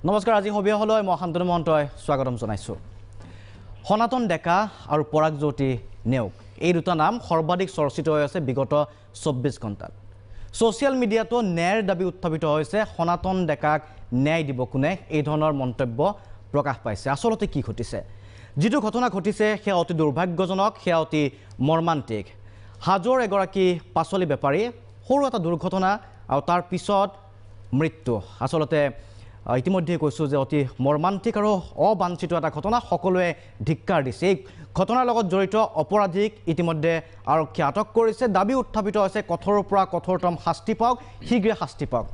নমস্কাৰ আজি হবিয়াহলৈ মই শান্তনু মহন্তই স্বাগতম জনাইছো সনাতন ডেকা আৰু পৰাগজ্যোতি নেওগ এই দুটা নাম সৰ্বাধিক চৰ্চিত হৈ আছে বিগত 24 ঘণ্টাত সোশ্যাল মিডিয়াতো ন্যায়ৰ দাবী উত্থাপিত হৈছে সনাতন ডেকাক ন্যায় দিব কোনে এই ধৰণৰ মন্তব্য প্ৰকাশ পাইছে আসলতে কি ঘটিছে যেটো ঘটনা ঘটিছে সে অতি দুৰ্ভাগ্যজনক সে অতি মৰ্মান্তিক হাজোৰ এগৰাকী পাচলি বেপাৰী সৰু এটা দুৰ্ঘটনা আৰু তাৰ পিছত মৃত্যু আসলতে ইতিমধ্যে কৈছো যে অতি মৰ্মান্তিক আৰু অবাঞ্ছিত এটা ঘটনা সকলোৱে ধিক্কাৰ দিছে এই ঘটনাৰ লগত জড়িত অপৰাধীক ইতিমধ্যে আৰক্ষী আটক কৰিছে দাবী উত্থাপিত হৈছে কঠোৰৰ পৰা কঠোৰতম শাস্তি পাওক শীঘ্ৰে শাস্তি পাওক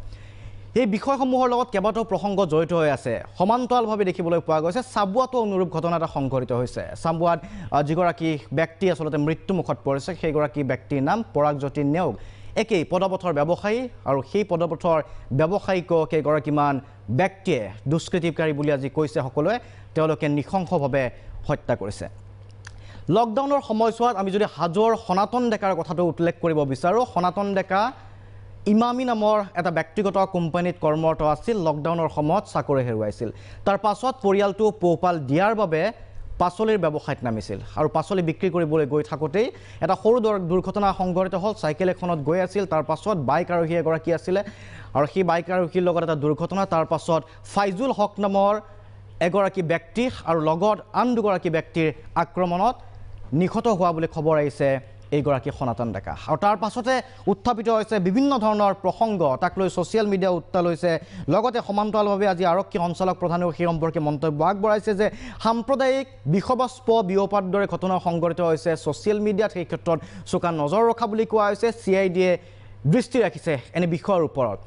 এই বিষয়সমূহৰ লগত কেইবাটাও প্ৰসংগ জড়িত হৈ আছে সমান্তৰালভাৱে দেখিবলৈ পোৱা গৈছে সাবুৱাটো অনুৰূপ ঘটনা এটা সংঘটিত হৈছে সাবুৱাত যিগৰাকী ব্যক্তি আসলতে মৃত্যুমুখত পৰিছে সেইগৰাকী ব্যক্তিৰ নাম পৰাগজ্যোতি নেওগ একেই পদপথৰ ব্যৱসায়ী আৰু সেই পদপথৰ ব্যৱসায়িক কেইগৰাকীমান ব্যক্তিয়ে দুষ্কৃতিকাৰী বুলি আজি কৈছে সকলোৱে তেওঁলোকে নিখংসভাৱে হত্যা কৰিছে লকডাউনৰ সময়ছোৱাত আমি যদি হাজোৰ সনাতন ডেকাৰ কথাটো উল্লেখ কৰিব বিচাৰো সনাতন ডেকা ইমামি নামৰ এটা ব্যক্তিগত কোম্পানীত কৰ্মৰত আছিল লকডাউনৰ সময়ত চাকৰি হেৰুৱাইছিল তাৰ পাছত পৰিয়ালটো পোহপাল দিয়াৰ বাবে পাচলিৰ ব্যৱসায়ত নামিছিল আৰু পাচলি বিক্ৰী কৰিবলৈ গৈ থাকোতেই এটা সৰু দুৰ্ঘটনা সংঘটিত হ'ল সাইকেল এখনত গৈ আছিল তাৰ পাছত বাইক আৰোহী এগৰাকী আছিল আৰু সেই বাইক আৰোহীৰ লগত এটা দুৰ্ঘটনা তাৰ পাছত ফাইজুল হক নামৰ এগৰাকী ব্যক্তি আৰু লগত আন দুগৰাকী ব্যক্তিৰ আক্ৰমণত নিখত হোৱা বুলি খবৰ আহিছে এইগৰাকী সনাতন ডেকা আৰু তাৰ পাছতে উত্থাপিত হৈছে বিভিন্ন ধৰণৰ প্ৰসংগ তাক লৈ সোশ্যাল মিডিয়া উত্তাল হৈছে লগতে সমান্তৰালভাৱে আজি আৰক্ষী সঞ্চালক প্ৰধানেও সেই সম্পৰ্কে মন্তব্য আগবঢ়াইছে যে সাম্প্ৰদায়িক বিষবস্প বিয়পাৰ দৰে ঘটনা সংঘটিত হৈছে সোশ্যাল মিডিয়াত সেই ক্ষেত্ৰত চোকা নজৰ ৰখা বুলি কোৱা হৈছে CIDয়ে দৃষ্টি ৰাখিছে এনে বিষয়ৰ ওপৰত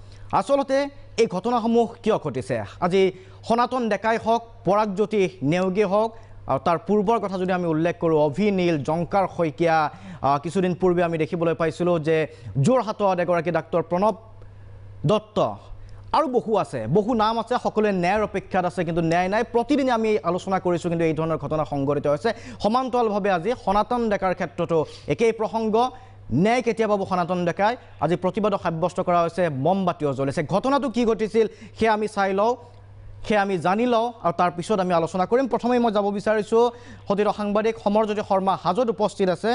আসলতে এই ঘটনাসমূহ কিয় ঘটিছে আজি সনাতন ডেকাই হওক পৰাগজ্যোতি নেওগে হওক আৰু তাৰ পূৰ্বৰ কথা যদি আমি উল্লেখ কৰোঁ অভিনীল জংকাৰ শইকীয়া কিছুদিন পূৰ্বে আমি দেখিবলৈ পাইছিলোঁ যে যোৰহাটত এগৰাকী ডাক্তৰ প্ৰণৱ দত্ত আৰু বহু নাম আছে সকলোৱে ন্যায়ৰ অপেক্ষাত আছে কিন্তু ন্যায় নাই প্ৰতিদিনে আমি আলোচনা কৰিছোঁ কিন্তু এই ধৰণৰ ঘটনা সংঘটিত হৈছে সমান্তৰালভাৱে আজি সনাতন ডেকাৰ ক্ষেত্ৰতো একেই প্ৰসংগ ন্যায় কেতিয়া পাব সনাতন ডেকাই আজি প্ৰতিবাদক সাব্যস্ত কৰা হৈছে মমবাতিও জ্বলিছে ঘটনাটো কি ঘটিছিল সেয়া আমি চাই লওঁ সেয়া আমি জানি লওঁ আৰু তাৰ পিছত আমি আলোচনা কৰিম প্ৰথমে মই যাব বিচাৰিছোঁ সতীৰ্থ সাংবাদিক সমৰজ্যোতি শৰ্মা হাজোত উপস্থিত আছে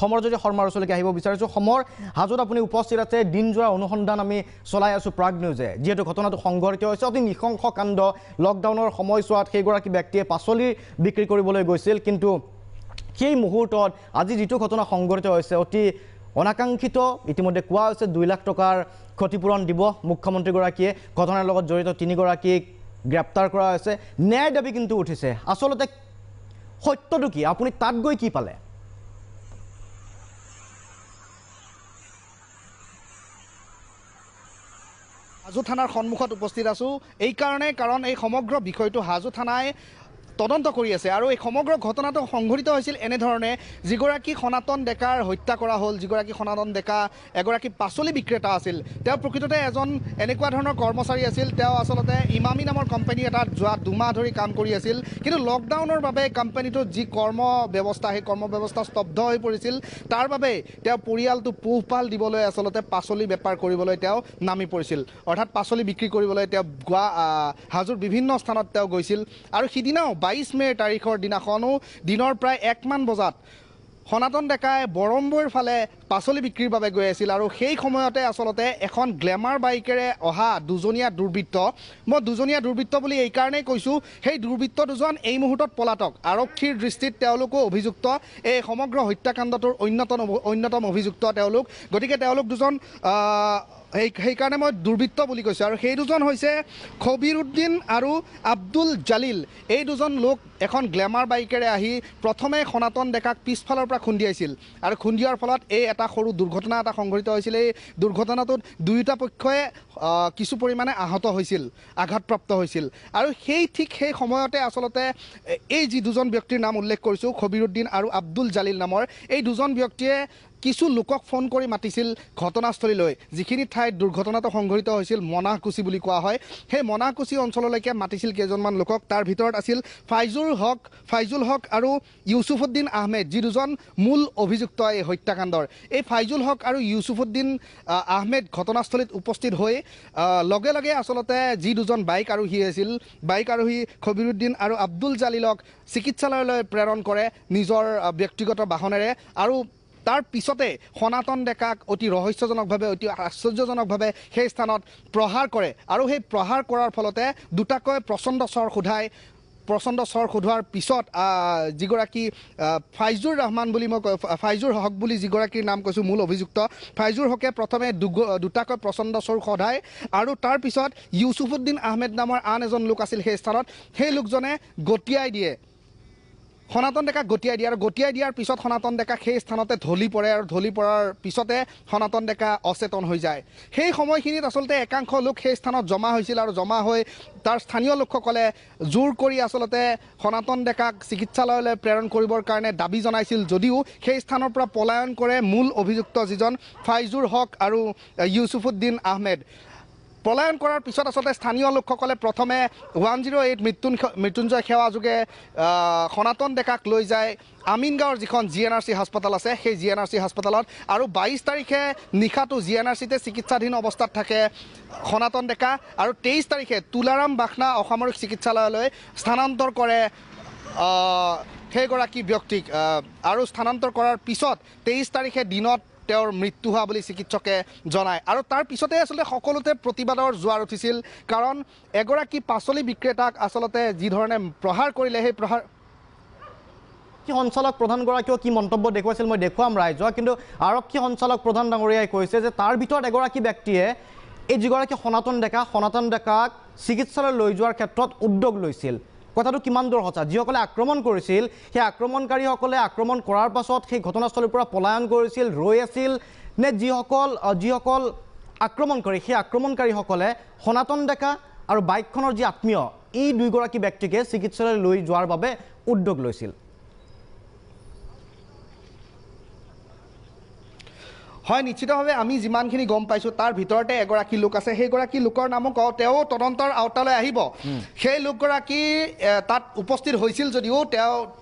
সমৰজ্যোতি শৰ্মাৰ ওচৰলৈকে আহিব বিচাৰিছোঁ সমৰ হাজোত আপুনি উপস্থিত আছে দিনজোৰা অনুসন্ধান আমি চলাই আছোঁ প্ৰাগ নিউজে যিহেতু ঘটনাটো সংঘটিত হৈছে অতি নিশংস কাণ্ড লকডাউনৰ সময়ছোৱাত সেইগৰাকী ব্যক্তিয়ে পাচলি বিক্ৰী কৰিবলৈ গৈছিল কিন্তু সেই মুহূৰ্তত আজি যিটো ঘটনা সংঘটিত হৈছে অতি অনাকাংক্ষিত ইতিমধ্যে কোৱা হৈছে 2 লাখ টকাৰ ক্ষতিপূৰণ দিব মুখ্যমন্ত্ৰীগৰাকীয়ে ঘটনাৰ লগত জড়িত 3 গৰাকীক গ্ৰেপ্তাৰ কৰা হৈছে ন্যায় দাবী কিন্তু উঠিছে আসলতে সত্যটো কি আপুনি তাত গৈ কি পালে হাজো থানাৰ সন্মুখত উপস্থিত আছো এই কাৰণে কাৰণ এই সমগ্ৰ বিষয়টো হাজো থানাই তদন্ত কৰি আছে আৰু এই সমগ্ৰ ঘটনাটো সংঘটিত হৈছিল এনেধৰণে যিগৰাকী সনাতন ডেকাৰ হত্যা কৰা হ'ল যিগৰাকী সনাতন ডেকা এগৰাকী পাচলি বিক্ৰেতা আছিল তেওঁ প্ৰকৃততে এজন এনেকুৱা ধৰণৰ কৰ্মচাৰী আছিল তেওঁ আসলতে ইমামি নামৰ কোম্পানী এটাত যোৱা 2 মাহ ধৰি কাম কৰি আছিল কিন্তু লকডাউনৰ বাবে কোম্পানীটোৰ যি কৰ্ম ব্যৱস্থা সেই কৰ্ম ব্যৱস্থা স্তব্ধ হৈ পৰিছিল তাৰ বাবে তেওঁ পৰিয়ালটো পোহপাল দিবলৈ আসলতে পাচলি বেপাৰ কৰিবলৈ তেওঁ নামি পৰিছিল অৰ্থাৎ পাচলি বিক্ৰী কৰিবলৈ তেওঁ হাজোৰ বিভিন্ন স্থানত তেওঁ গৈছিল আৰু সিদিনাও 22 মে তাৰিখৰ দিনাখনো দিনৰ প্ৰায় 1 মান বজাত সনাতন ডেকাই বৰম্বৈৰ ফালে পাচলি বিক্ৰীৰ বাবে গৈ আছিল আৰু সেই সময়তে আসলতে এখন গ্লেমাৰ বাইকেৰে অহা দুজনীয়া দুৰ্বৃত্ত মই দুজনীয়া দুৰ্বৃত্ত বুলি এই কাৰণেই কৈছোঁ সেই দুৰ্বৃত্ত দুজন এই মুহূৰ্তত পলাতক আৰক্ষীৰ দৃষ্টিত তেওঁলোকো অভিযুক্ত এই সমগ্ৰ হত্যাকাণ্ডটোৰ অন্যতম অভিযুক্ত তেওঁলোক গতিকে তেওঁলোক দুজন সেইকাৰণে মই দুৰ্বৃত্ত বুলি কৈছোঁ আৰু সেই দুজন হৈছে খবিৰুদ্দিন আৰু আব্দুল জালিল এই দুজন লোক এখন গ্লেমাৰ বাইকেৰে আহি প্ৰথমে সনাতন ডেকাক পিছফালৰ পৰা খুন্দিয়াইছিল আৰু খুন্দিয়াৰ ফলত এই এটা সৰু দুৰ্ঘটনা এটা সংঘটিত হৈছিল এই দুৰ্ঘটনাটোত দুয়োটা পক্ষই কিছু পৰিমাণে আহত হৈছিল আঘাতপ্ৰাপ্ত হৈছিল আৰু সেই সময়তে আসলতে এই যি দুজন ব্যক্তিৰ নাম উল্লেখ কৰিছোঁ খবিৰুদ্দিন আৰু আব্দুল জালিল নামৰ এই দুজন ব্যক্তিয়ে কিছু লোকক ফোন কৰি মাতিছিল ঘটনাস্থলীলৈ, যিখিনি ঠাইত দুৰ্ঘটনাটো সংঘটিত হৈছিল মনাহকুছি বুলি কোৱা হয়। সেই মনাহকুছি অঞ্চললৈকে মাতিছিল কেইজনমান লোকক। তাৰ ভিতৰত আছিল ফাইজুল হক আৰু ইউছুফুদ্দিন আহমেদ, যি দুজন মূল অভিযুক্ত এই হত্যাকাণ্ডৰ। এই ফাইজুল হক আৰু ইউছুফুদ্দিন আহমেদ ঘটনাস্থলীত উপস্থিত হৈ লগে লগে আচলতে যি দুজন বাইক আৰোহী আছিল, বাইক আৰোহী খবিৰুদ্দিন আৰু আব্দুল জালিলক চিকিৎসালয়লৈ প্ৰেৰণ কৰে নিজৰ ব্যক্তিগত বাহনেৰে। আৰু তাৰ পিছতে সনাতন ডেকাক অতি ৰহস্যজনকভাৱে, অতি আশ্চৰ্যজনকভাৱে সেই স্থানত প্ৰহাৰ কৰে। আৰু সেই প্ৰহাৰ কৰাৰ ফলতে দুটাকৈ প্ৰচণ্ড চৰ সোধোৱাৰ পিছত যিগৰাকী ফাইজুৰ ৰহমান বুলি ফাইজুৰ হক বুলি যিগৰাকীৰ নাম কৈছোঁ মূল অভিযুক্ত, ফাইজুৰ হকে প্ৰথমে দুটাকৈ প্ৰচণ্ড চৰ সধায় আৰু তাৰ পিছত ইউছুফুদ্দিন আহমেদ নামৰ আন এজন লোক আছিল সেই স্থানত। সেই লোকজনে গতিয়াই দিয়ে, সনাতন ডেকাক গতিয়াই দিয়ে। আৰু গতিয়াই দিয়াৰ পিছত সনাতন ডেকা সেই স্থানতে ঢলি পৰে আৰু ঢলি পৰাৰ পিছতে সনাতন ডেকা অচেতন হৈ যায়। সেই সময়খিনিত আচলতে একাংশ লোক সেই স্থানত জমা হৈছিল আৰু জমা হৈ তাৰ স্থানীয় লোকসকলে জোৰ কৰি আচলতে সনাতন ডেকাক চিকিৎসালয়লৈ প্ৰেৰণ কৰিবৰ কাৰণে দাবী জনাইছিল, যদিও সেই স্থানৰ পৰা পলায়ন কৰে মূল অভিযুক্ত যিজন ফাইজুৰ হক আৰু ইউছুফুদ্দিন আহমেদ। পলায়ন কৰাৰ পিছত আচলতে স্থানীয় লোকসকলে প্ৰথমে 108 মৃত্যুঞ্জয় সেৱা যোগে সনাতন ডেকাক লৈ যায় আমিনগাঁৱৰ যিখন GNRC হাস্পতাল আছে সেই GNRC হাস্পতালত। আৰু 22 তাৰিখে নিশাটো GNRCতে চিকিৎসাধীন অৱস্থাত থাকে সনাতন ডেকা। আৰু 23 তাৰিখে তুলাৰাম বাখনা অসামৰিক চিকিৎসালয়লৈ স্থানান্তৰ কৰে সেইগৰাকী ব্যক্তিক। আৰু স্থানান্তৰ কৰাৰ পিছত 23 তাৰিখে দিনত তেওঁৰ মৃত্যু হোৱা বুলি চিকিৎসকে জনায়। আৰু তাৰ পিছতে আচলতে সকলোতে প্ৰতিবাদৰ জোৱাৰ উঠিছিল, কাৰণ এগৰাকী পাচলি বিক্ৰেতাক আচলতে যিধৰণে প্ৰহাৰ কৰিলে, সেই প্ৰহাৰ সঞ্চালক প্ৰধানগৰাকীয়েও কি মন্তব্য দেখুৱাইছিল মই দেখুৱাম ৰাইজক, কিন্তু আৰক্ষী সঞ্চালক প্ৰধান ডাঙৰীয়াই কৈছে যে তাৰ ভিতৰত এগৰাকী ব্যক্তিয়ে এই যিগৰাকী সনাতন ডেকাক চিকিৎসালয় লৈ যোৱাৰ ক্ষেত্ৰত উদ্যোগ লৈছিল। কথাটো কিমান দূৰ সঁচা? যিসকলে আক্ৰমণ কৰিছিল সেই আক্ৰমণকাৰীসকলে আক্ৰমণ কৰাৰ পাছত সেই ঘটনাস্থলীৰ পৰা পলায়ন কৰিছিল, ৰৈ আছিল নে যিসকল আক্ৰমণকাৰী সেই আক্ৰমণকাৰীসকলে সনাতন ডেকা আৰু বাইকখনৰ যি আত্মীয় এই দুয়োগৰাকী ব্যক্তিকে চিকিৎসালয়লৈ লৈ যোৱাৰ বাবে উদ্যোগ লৈছিল? হয়, নিশ্চিতভাৱে আমি যিমানখিনি গম পাইছোঁ তাৰ ভিতৰতে এগৰাকী লোক আছে। সেইগৰাকী লোকৰ নামো কওঁ, তেওঁ তদন্তৰ আওতালৈ আহিব। সেই লোকগৰাকী তাত উপস্থিত হৈছিল যদিও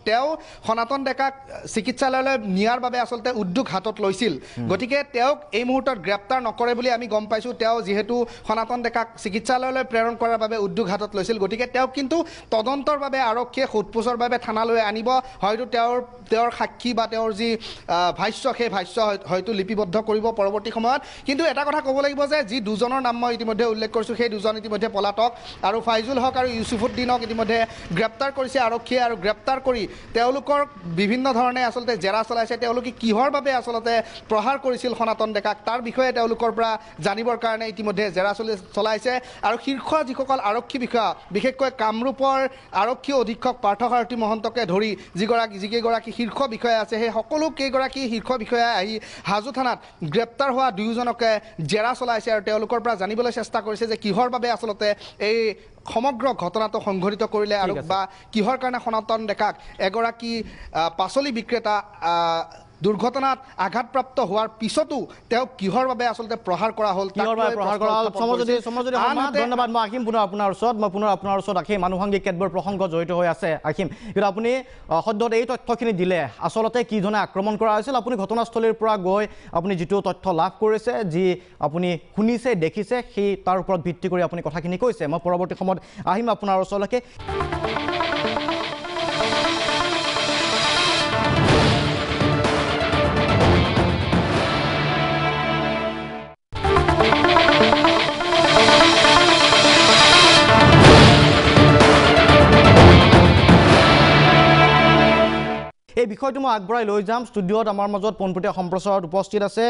তেওঁ সনাতন ডেকাক চিকিৎসালয়লৈ নিয়াৰ বাবে আচলতে উদ্যোগ হাতত লৈছিল। গতিকে তেওঁক এই মুহূৰ্তত গ্ৰেপ্তাৰ নকৰে বুলি আমি গম পাইছোঁ। তেওঁ যিহেতু সনাতন ডেকাক চিকিৎসালয়লৈ প্ৰেৰণ কৰাৰ বাবে উদ্যোগ হাতত লৈছিল, গতিকে তেওঁক কিন্তু তদন্তৰ বাবে আৰক্ষীয়ে সোধপোছৰ বাবে থানালৈ আনিব। হয়তো তেওঁৰ সাক্ষী বা তেওঁৰ যি ভাষ্য, সেই ভাষ্য হয়তো লিপিবদ্ধ কৰিব পৰৱৰ্তী সময়ত। কিন্তু এটা কথা ক'ব লাগিব যে যি দুজনৰ নাম মই ইতিমধ্যে উল্লেখ কৰিছোঁ, সেই দুজন ইতিমধ্যে পলাতক। আৰু ফাইজুল হক আৰু ইউছুফুদ্দিনক ইতিমধ্যে গ্ৰেপ্তাৰ কৰিছে আৰক্ষীয়ে। আৰু গ্ৰেপ্তাৰ কৰি তেওঁলোকৰ বিভিন্ন ধৰণে আচলতে জেৰা চলাইছে। তেওঁলোকে কিহৰ বাবে আচলতে প্ৰহাৰ কৰিছিল সনাতন ডেকাক তাৰ বিষয়ে তেওঁলোকৰ পৰা জানিবৰ কাৰণে ইতিমধ্যে জেৰা চলাইছে। আৰু শীৰ্ষ যিসকল আৰক্ষী বিষয়া, বিশেষকৈ কামৰূপৰ আৰক্ষী অধীক্ষক পাৰ্থসাৰথী মহন্তকে ধৰি যিকেইগৰাকী শীৰ্ষ বিষয়া আছে, সেই সকলো কেইগৰাকী শীৰ্ষ বিষয়াই আহি হাজো থানাত গ্ৰেপ্তাৰ হোৱা দুয়োজনকে জেৰা চলাইছে আৰু তেওঁলোকৰ পৰা জানিবলৈ চেষ্টা কৰিছে যে কিহৰ বাবে আচলতে এই সমগ্ৰ ঘটনাটো সংঘটিত কৰিলে আৰু বা কিহৰ কাৰণে সনাতন ডেকাক এগৰাকী পাচলি বিক্ৰেতা দুৰ্ঘটনাত আঘাতপ্ৰাপ্ত হোৱাৰ পিছতো তেওঁক কিহৰ বাবে আচলতে প্ৰহাৰ কৰা হ'ল। ধন্যবাদ। মই আহিম পুনৰ আপোনাৰ ওচৰত আহিম। আনুষংগিক কেতবোৰ প্ৰসংগ জড়িত হৈ আছে আহিম, কিন্তু আপুনি সদ্যহতে এই তথ্যখিনি দিলে আচলতে কি ধৰণে আক্ৰমণ কৰা হৈছিল। আপুনি ঘটনাস্থলীৰ পৰা গৈ আপুনি যিটো তথ্য লাভ কৰিছে, যি আপুনি শুনিছে দেখিছে, সেই তাৰ ওপৰত ভিত্তি কৰি আপুনি কথাখিনি কৈছে। মই পৰৱৰ্তী সময়ত আহিম আপোনাৰ ওচৰলৈকে। এই বিষয়টো মই আগবঢ়াই লৈ যাম। ষ্টুডিঅ'ত আমাৰ মাজত পোনপটীয়া সম্প্ৰচাৰত উপস্থিত আছে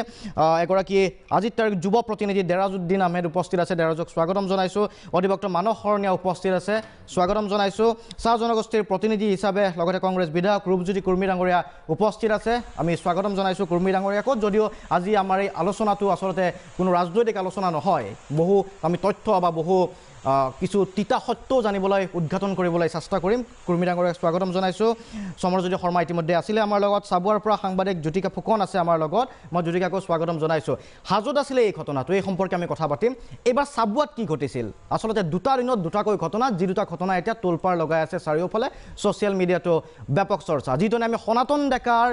এগৰাকী আজিৰ তাৰিখ যুৱ প্ৰতিনিধি দেৰাজুদ্দিন আহমেদ উপস্থিত আছে। দেৰাজক স্বাগতম জনাইছোঁ। অধিবক্তা মানস শৰণীয়া উপস্থিত আছে, স্বাগতম জনাইছোঁ। চাহ জনগোষ্ঠীৰ প্ৰতিনিধি হিচাপে লগতে কংগ্ৰেছ বিধায়ক ৰূপজ্যোতি কুৰ্মী ডাঙৰীয়া উপস্থিত আছে, আমি স্বাগতম জনাইছোঁ কুৰ্মী ডাঙৰীয়াকো। যদিও আজি আমাৰ এই আলোচনাটো আচলতে কোনো ৰাজনৈতিক আলোচনা নহয়, বহু আমি তথ্য বা বহু কিছু তিতা সত্যও জানিবলৈ উদ্ঘাটন কৰিবলৈ চেষ্টা কৰিম। কুৰ্মী ডাঙৰীয়াক স্বাগতম জনাইছোঁ। সমৰজ্যোতি শৰ্মা ইতিমধ্যে আছিলে আমাৰ লগত। চাবুৱাৰ পৰা সাংবাদিক জ্যোতিকা ফুকন আছে আমাৰ লগত। মই জ্যোতিকাকো স্বাগতম জনাইছোঁ। হাজোত আছিলে এই ঘটনাটো, এই সম্পৰ্কে আমি কথা পাতিম। এইবাৰ চাবুৱাত কি ঘটিছিল? আচলতে দুটা দিনত দুটাকৈ ঘটনা, যি দুটা ঘটনা এতিয়া তোলপাৰ লগাই আছে চাৰিওফালে, ছ'চিয়েল মিডিয়াতো ব্যাপক চৰ্চা। যিধৰণে আমি সনাতন ডেকাৰ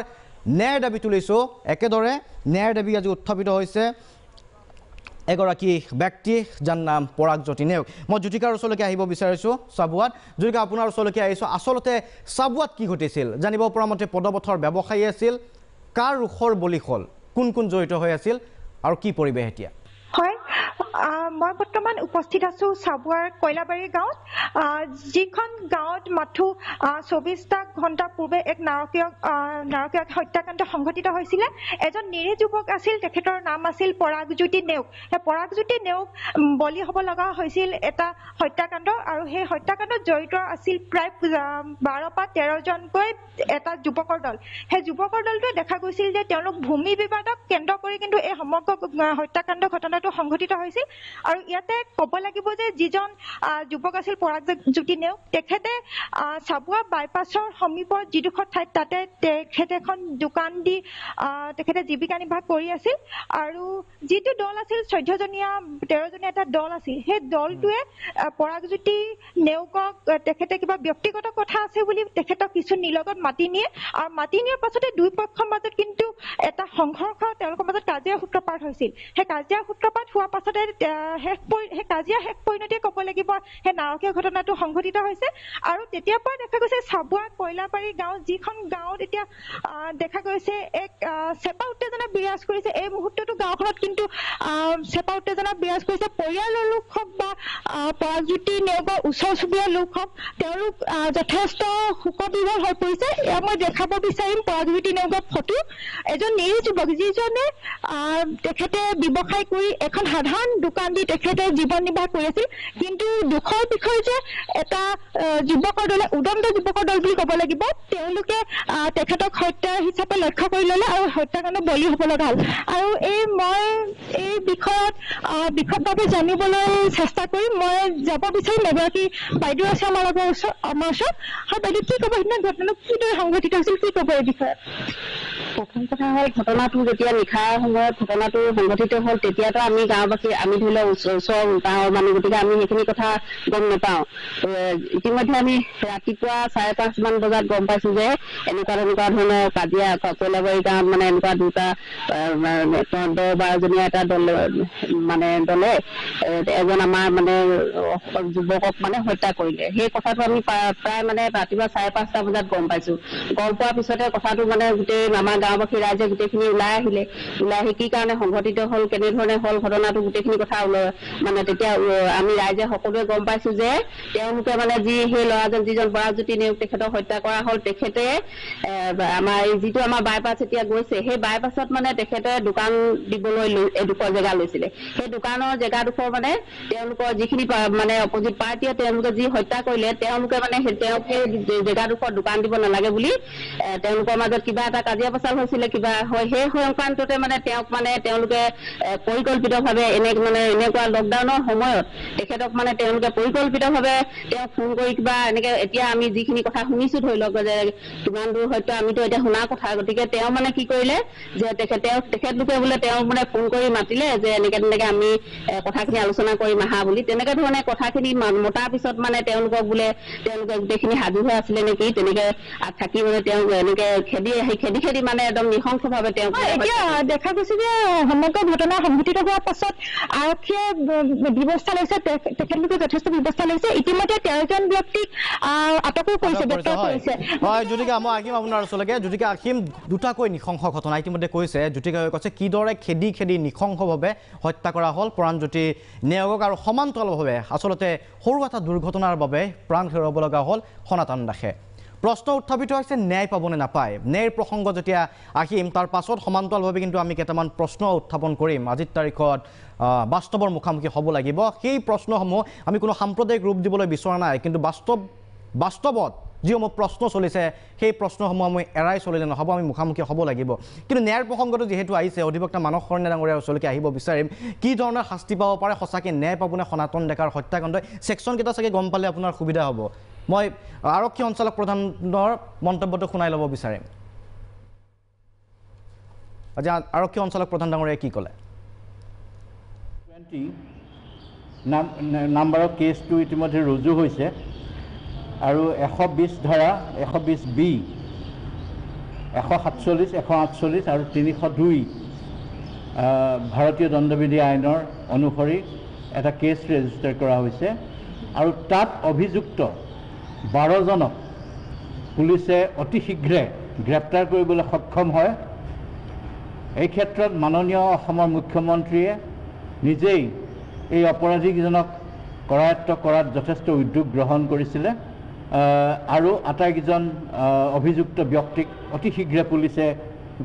ন্যায়ৰ দাবী তুলিছোঁ, একেদৰে ন্যায়ৰ দাবী আজি উত্থাপিত হৈছে এগৰাকী ব্যক্তি যাৰ নাম পৰাগজ্যোতি নেওগ। মই জ্যোতিকাৰ ওচৰলৈকে আহিব বিচাৰিছোঁ চাবুৱাত। জ্যোতিকা, আপোনাৰ ওচৰলৈকে আহিছোঁ। আচলতে চাবুৱাত কি ঘটিছিল জানিব পৰা মতে পদপথৰ ব্যৱসায়ী আছিল, কাৰ ৰোষৰ বলি হ'ল, কোন কোন জড়িত হৈ আছিল আৰু কি পৰিৱেশ এতিয়া? হয়, মই বৰ্তমান উপস্থিত আছোঁ চাবুৱাৰ কয়লাবাৰী গাঁৱত, যিখন গাঁৱত মাথো 24টা ঘণ্টা পূৰ্বে এক নাৰকীয় হত্যাকাণ্ড সংঘটিত হৈছিলে। এজন নিৰীহ যুৱক আছিল, তেখেতৰ নাম আছিল পৰাগজ্যোতি নেওগ। সেই পৰাগজ্যোতি নেওগ বলি হ'ব লগা হৈছিল এটা হত্যাকাণ্ড, আৰু সেই হত্যাকাণ্ডত জড়িত আছিল প্ৰায় 12 পৰা 13জনকৈ এটা যুৱকৰ দল। সেই যুৱকৰ দলটোৱে দেখা গৈছিল যে তেওঁলোক ভূমি বিবাদক কেন্দ্ৰ কৰি কিন্তু এই সমগ্ৰ হত্যাকাণ্ড ঘটনাটো সংঘটিত হৈছিল। আৰু ইয়াতে ক'ব লাগিব যে যিজন যুৱক আছিল পৰাগজ্যোতি নেওগ, তেখেতে চাবুৱা বাইপাছৰ সমীপৰ যিডোখৰ ঠাইত তাতে তেখেতে এখন দোকান দি তেখেতে জীৱিকা নিৰ্বাহ কৰি আছিল। আৰু যিটো দল আছিল 13জনীয়া এটা দল আছিল, সেই দলটোৱে পৰাগজ্যোতি নেওগক তেখেতে কিবা ব্যক্তিগত কথা আছে বুলি তেখেতক কিছু নিলগত মাতি নিয়ে, আৰু মাতি নিয়াৰ পাছতে দুই পক্ষৰ মাজত কিন্তু এটা সংঘৰ্ষ, তেওঁলোকৰ মাজত কাজিয়াৰ সূত্ৰপাত হৈছিল। সেই কাজিয়াৰ সূত্ৰপাত হোৱাৰ পাছতে সেই কাজিয়া শেষ পৰিণতিয়ে ক'ব লাগিব সেই নাৰকীয় ঘটনাটো সংঘটিত হৈছে। আৰু তেতিয়াৰ পৰা দেখা গৈছে চাবুৱা কয়লাবাৰী গাঁও, যিখন গাঁৱত এতিয়া দেখা গৈছে এক চেপা উত্তেজনা বিৰাজ কৰিছে। এই মুহূৰ্ততো গাঁওখনত কিন্তু চেপা উত্তেজনা বিৰাজ কৰিছে। পৰিয়ালৰ লোক হওক বা পৰাগজ্যোতি নেওগৰ ওচৰ চুবুৰীয়া লোক হওক, তেওঁলোক যথেষ্ট শোকবিহ্বল হৈ পৰিছে। এয়া মই দেখাব বিচাৰিম পৰাগজ্যোতি নেওগৰ ফটো। এজন নিৰীহ যুৱক, যিজনে তেখেতে ব্যৱসায় কৰি এখন সাধাৰণ দোকান দি তেখেতে জীৱন নিৰ্বাহ কৰি আছিল। কিন্তু দুখৰ বিষয় যে এটা যুৱকৰ দলে, উদণ্ড যুৱকৰ দল বুলি ক'ব লাগিব, তেওঁলোকে তেখেতক হত্যা হিচাপে লক্ষ্য কৰি ল'লে আৰু হত্যাকাণ্ড বলি হ'ব লগা হ'ল। আৰু মই এই বিষয়ত বিশদভাৱে জানিবলৈ চেষ্টা কৰিম। মই যাব বিচাৰিম, এগৰাকী বাইদেউ আছে আমাৰ ওচৰত। হয় বাইদেউ, কি ক'ব সেইদিনা ঘটনাটো কিদৰে সংঘটিত হৈছিল, কি ক'ব এই বিষয়ত? প্ৰথম কথা হ'ল, ঘটনাটো যেতিয়া নিশাৰ সময়ত ঘটনাটো সংঘটিত হ'ল, তেতিয়াতো আমি গাঁওবাসী, আমি ধৰি লওক ওচৰৰ গাঁৱৰ মানুহ, গতিকে আমি সেইখিনি কথা গম নাপাওঁ। ইতিমধ্যে আমি ৰাতিপুৱা 5:30মান বজাত গম পাইছোঁ যে এনেকুৱা ধৰণৰ কাজিয়া কয়লাবাৰী গাঁৱত মানে এনেকুৱা দুটা 10-12জনীয়া এটা দলে এজন আমাৰ মানে যুৱকক মানে হত্যা কৰিলে। সেই কথাটো আমি প্ৰায় মানে ৰাতিপুৱা 5:30 বজাত গম পাইছোঁ। গম পোৱাৰ পিছতে কথাটো মানে গোটেই আমাৰ গাঁওবাসী ৰাইজে গোটেইখিনি ওলাই আহি কি কাৰণে সংঘটিত হ'ল, কেনেধৰণে হ'ল ঘটনাটো, গোটেইখিনি কথা মানে তেতিয়া আমি ৰাইজে সকলোৱে গম পাইছোঁ যে তেওঁলোকে মানে সেই ল'ৰাজন, যিজন পৰাগজ্যোতি নেওগ, তেখেতক হত্যা কৰা হ'ল। তেখেতে আমাৰ যিটো আমাৰ বাইপাছ এতিয়া গৈছে, সেই বাইপাছত মানে তেখেতে দোকান দিবলৈ এডোখৰ জেগা লৈছিলে। সেই দোকানৰ জেগাডোখৰ মানে তেওঁলোকৰ যিখিনি মানে অপজিট পাৰ্টীয়ে তেওঁলোকে যি হত্যা কৰিলে, তেওঁলোকে মানে তেওঁক সেই জেগাডোখৰ দোকান দিব নালাগে বুলি তেওঁলোকৰ মাজত কিবা এটা কাজিয়া পেচাল হৈছিলে, কিবা হয়। সেই সংক্ৰান্ততে মানে তেওঁলোকে পৰিকল্পিতভাৱে এনেকুৱা লকডাউনৰ সময়ত তেখেতক মানে তেওঁলোকে পৰিকল্পিতভাৱে তেওঁক ফোন কৰি কিবা এনেকে, এতিয়া আমি যিখিনি কথা শুনিছোঁ, ধৰি লওক যে কিমান দূৰ হয়তো আমিতো এতিয়া শুনা কথা, গতিকে তেওঁ মানে কি কৰিলে যে তেখেতলোকে বোলে তেওঁক মানে ফোন কৰি মাতিলে যে এনেকে আমি কথাখিনি আলোচনা কৰিম আহা বুলি। তেনেকে ধৰণে কথাখিনি মতাৰ পিছত মানে তেওঁলোকে গোটেইখিনি সাজু হৈ আছিলে নেকি, তেনেকে থাকি মানে তেওঁক এনেকে খেদি মানে একদম নৃশংসভাৱে তেওঁক। এতিয়া দেখা গৈছে যে সমগ্ৰ ঘটনা সংঘটিত হোৱাৰ পাছত আৰক্ষীয়ে ব্যৱস্থা লৈছে, তেখেতলোকে যথেষ্ট ব্যৱস্থা লৈছে। ইতিমধ্যে 13জন ব্যক্তিক আটকো কৰিছে, গ্ৰেপ্তাৰ কৰিছে। হয় জ্যোতিকা, মই আহিম আপোনাৰ ওচৰলৈকে। জ্যোতিকা, আহিম দুটাকৈ নৃশংস ঘটনা ইতিমধ্যে কৈছে। জ্যোতিকাই কৈছে কিদৰে খেদি নৃশংসভাৱে হত্যা কৰা হ'ল পৰাগজ্যোতি নেওগক, আৰু সমান্তৰালভাৱে আচলতে সৰু এটা দুৰ্ঘটনাৰ বাবে প্ৰাণ হেৰুৱাব লগা হ'ল সনাতন দাসে। প্ৰশ্ন উত্থাপিত হৈছে ন্যায় পাবনে নাপায়। ন্যায়ৰ প্ৰসংগ যেতিয়া আহিম, তাৰ পাছত সমান্তৰালভাৱে কিন্তু আমি কেইটামান প্ৰশ্ন উত্থাপন কৰিম। আজিৰ তাৰিখত বাস্তৱৰ মুখামুখি হ'ব লাগিব। সেই প্ৰশ্নসমূহ আমি কোনো সাম্প্ৰদায়িক ৰূপ দিবলৈ বিচৰা নাই, কিন্তু বাস্তৱত যিসমূহ প্ৰশ্ন চলিছে সেই প্ৰশ্নসমূহ আমি এৰাই চলিলে নহ'ব, আমি মুখামুখি হ'ব লাগিব। কিন্তু ন্যায়ৰ প্ৰসংগটো যিহেতু আহিছে, অধিবক্তা মানস শৰণীয়া ডাঙৰীয়াৰ ওচৰলৈকে আহিব বিচাৰিম। কি ধৰণৰ শাস্তি পাব পাৰে, সঁচাকৈ ন্যায় পাবনে সনাতন ডেকাৰ হত্যাকাণ্ডই? ছেকশ্যনকেইটা চাগে গম পালে আপোনাৰ সুবিধা হ'ব। মই আৰক্ষী সঞ্চালক প্ৰধানৰ মন্তব্যটো শুনাই ল'ব বিচাৰিম। আজি আৰক্ষী সঞ্চালক প্ৰধান ডাঙৰীয়াই কি ক'লে? 20 নাম্বাৰৰ কেছটো ইতিমধ্যে ৰুজু হৈছে আৰু 120 ধাৰা 120B 147 148 আৰু 302 ভাৰতীয় দণ্ডবিধি আইনৰ অনুসৰি এটা কেছ ৰেজিষ্টাৰ কৰা হৈছে আৰু তাত অভিযুক্ত 12জনক পুলিচে অতি শীঘ্ৰে গ্ৰেপ্তাৰ কৰিবলৈ সক্ষম হয়। এই ক্ষেত্ৰত মাননীয় অসমৰ মুখ্যমন্ত্ৰীয়ে নিজেই এই অপৰাধীকেইজনক কৰায়ত্ব কৰাত যথেষ্ট উদ্যোগ গ্ৰহণ কৰিছিলে আৰু আটাইকেইজন অভিযুক্ত ব্যক্তিক অতি শীঘ্ৰে পুলিচে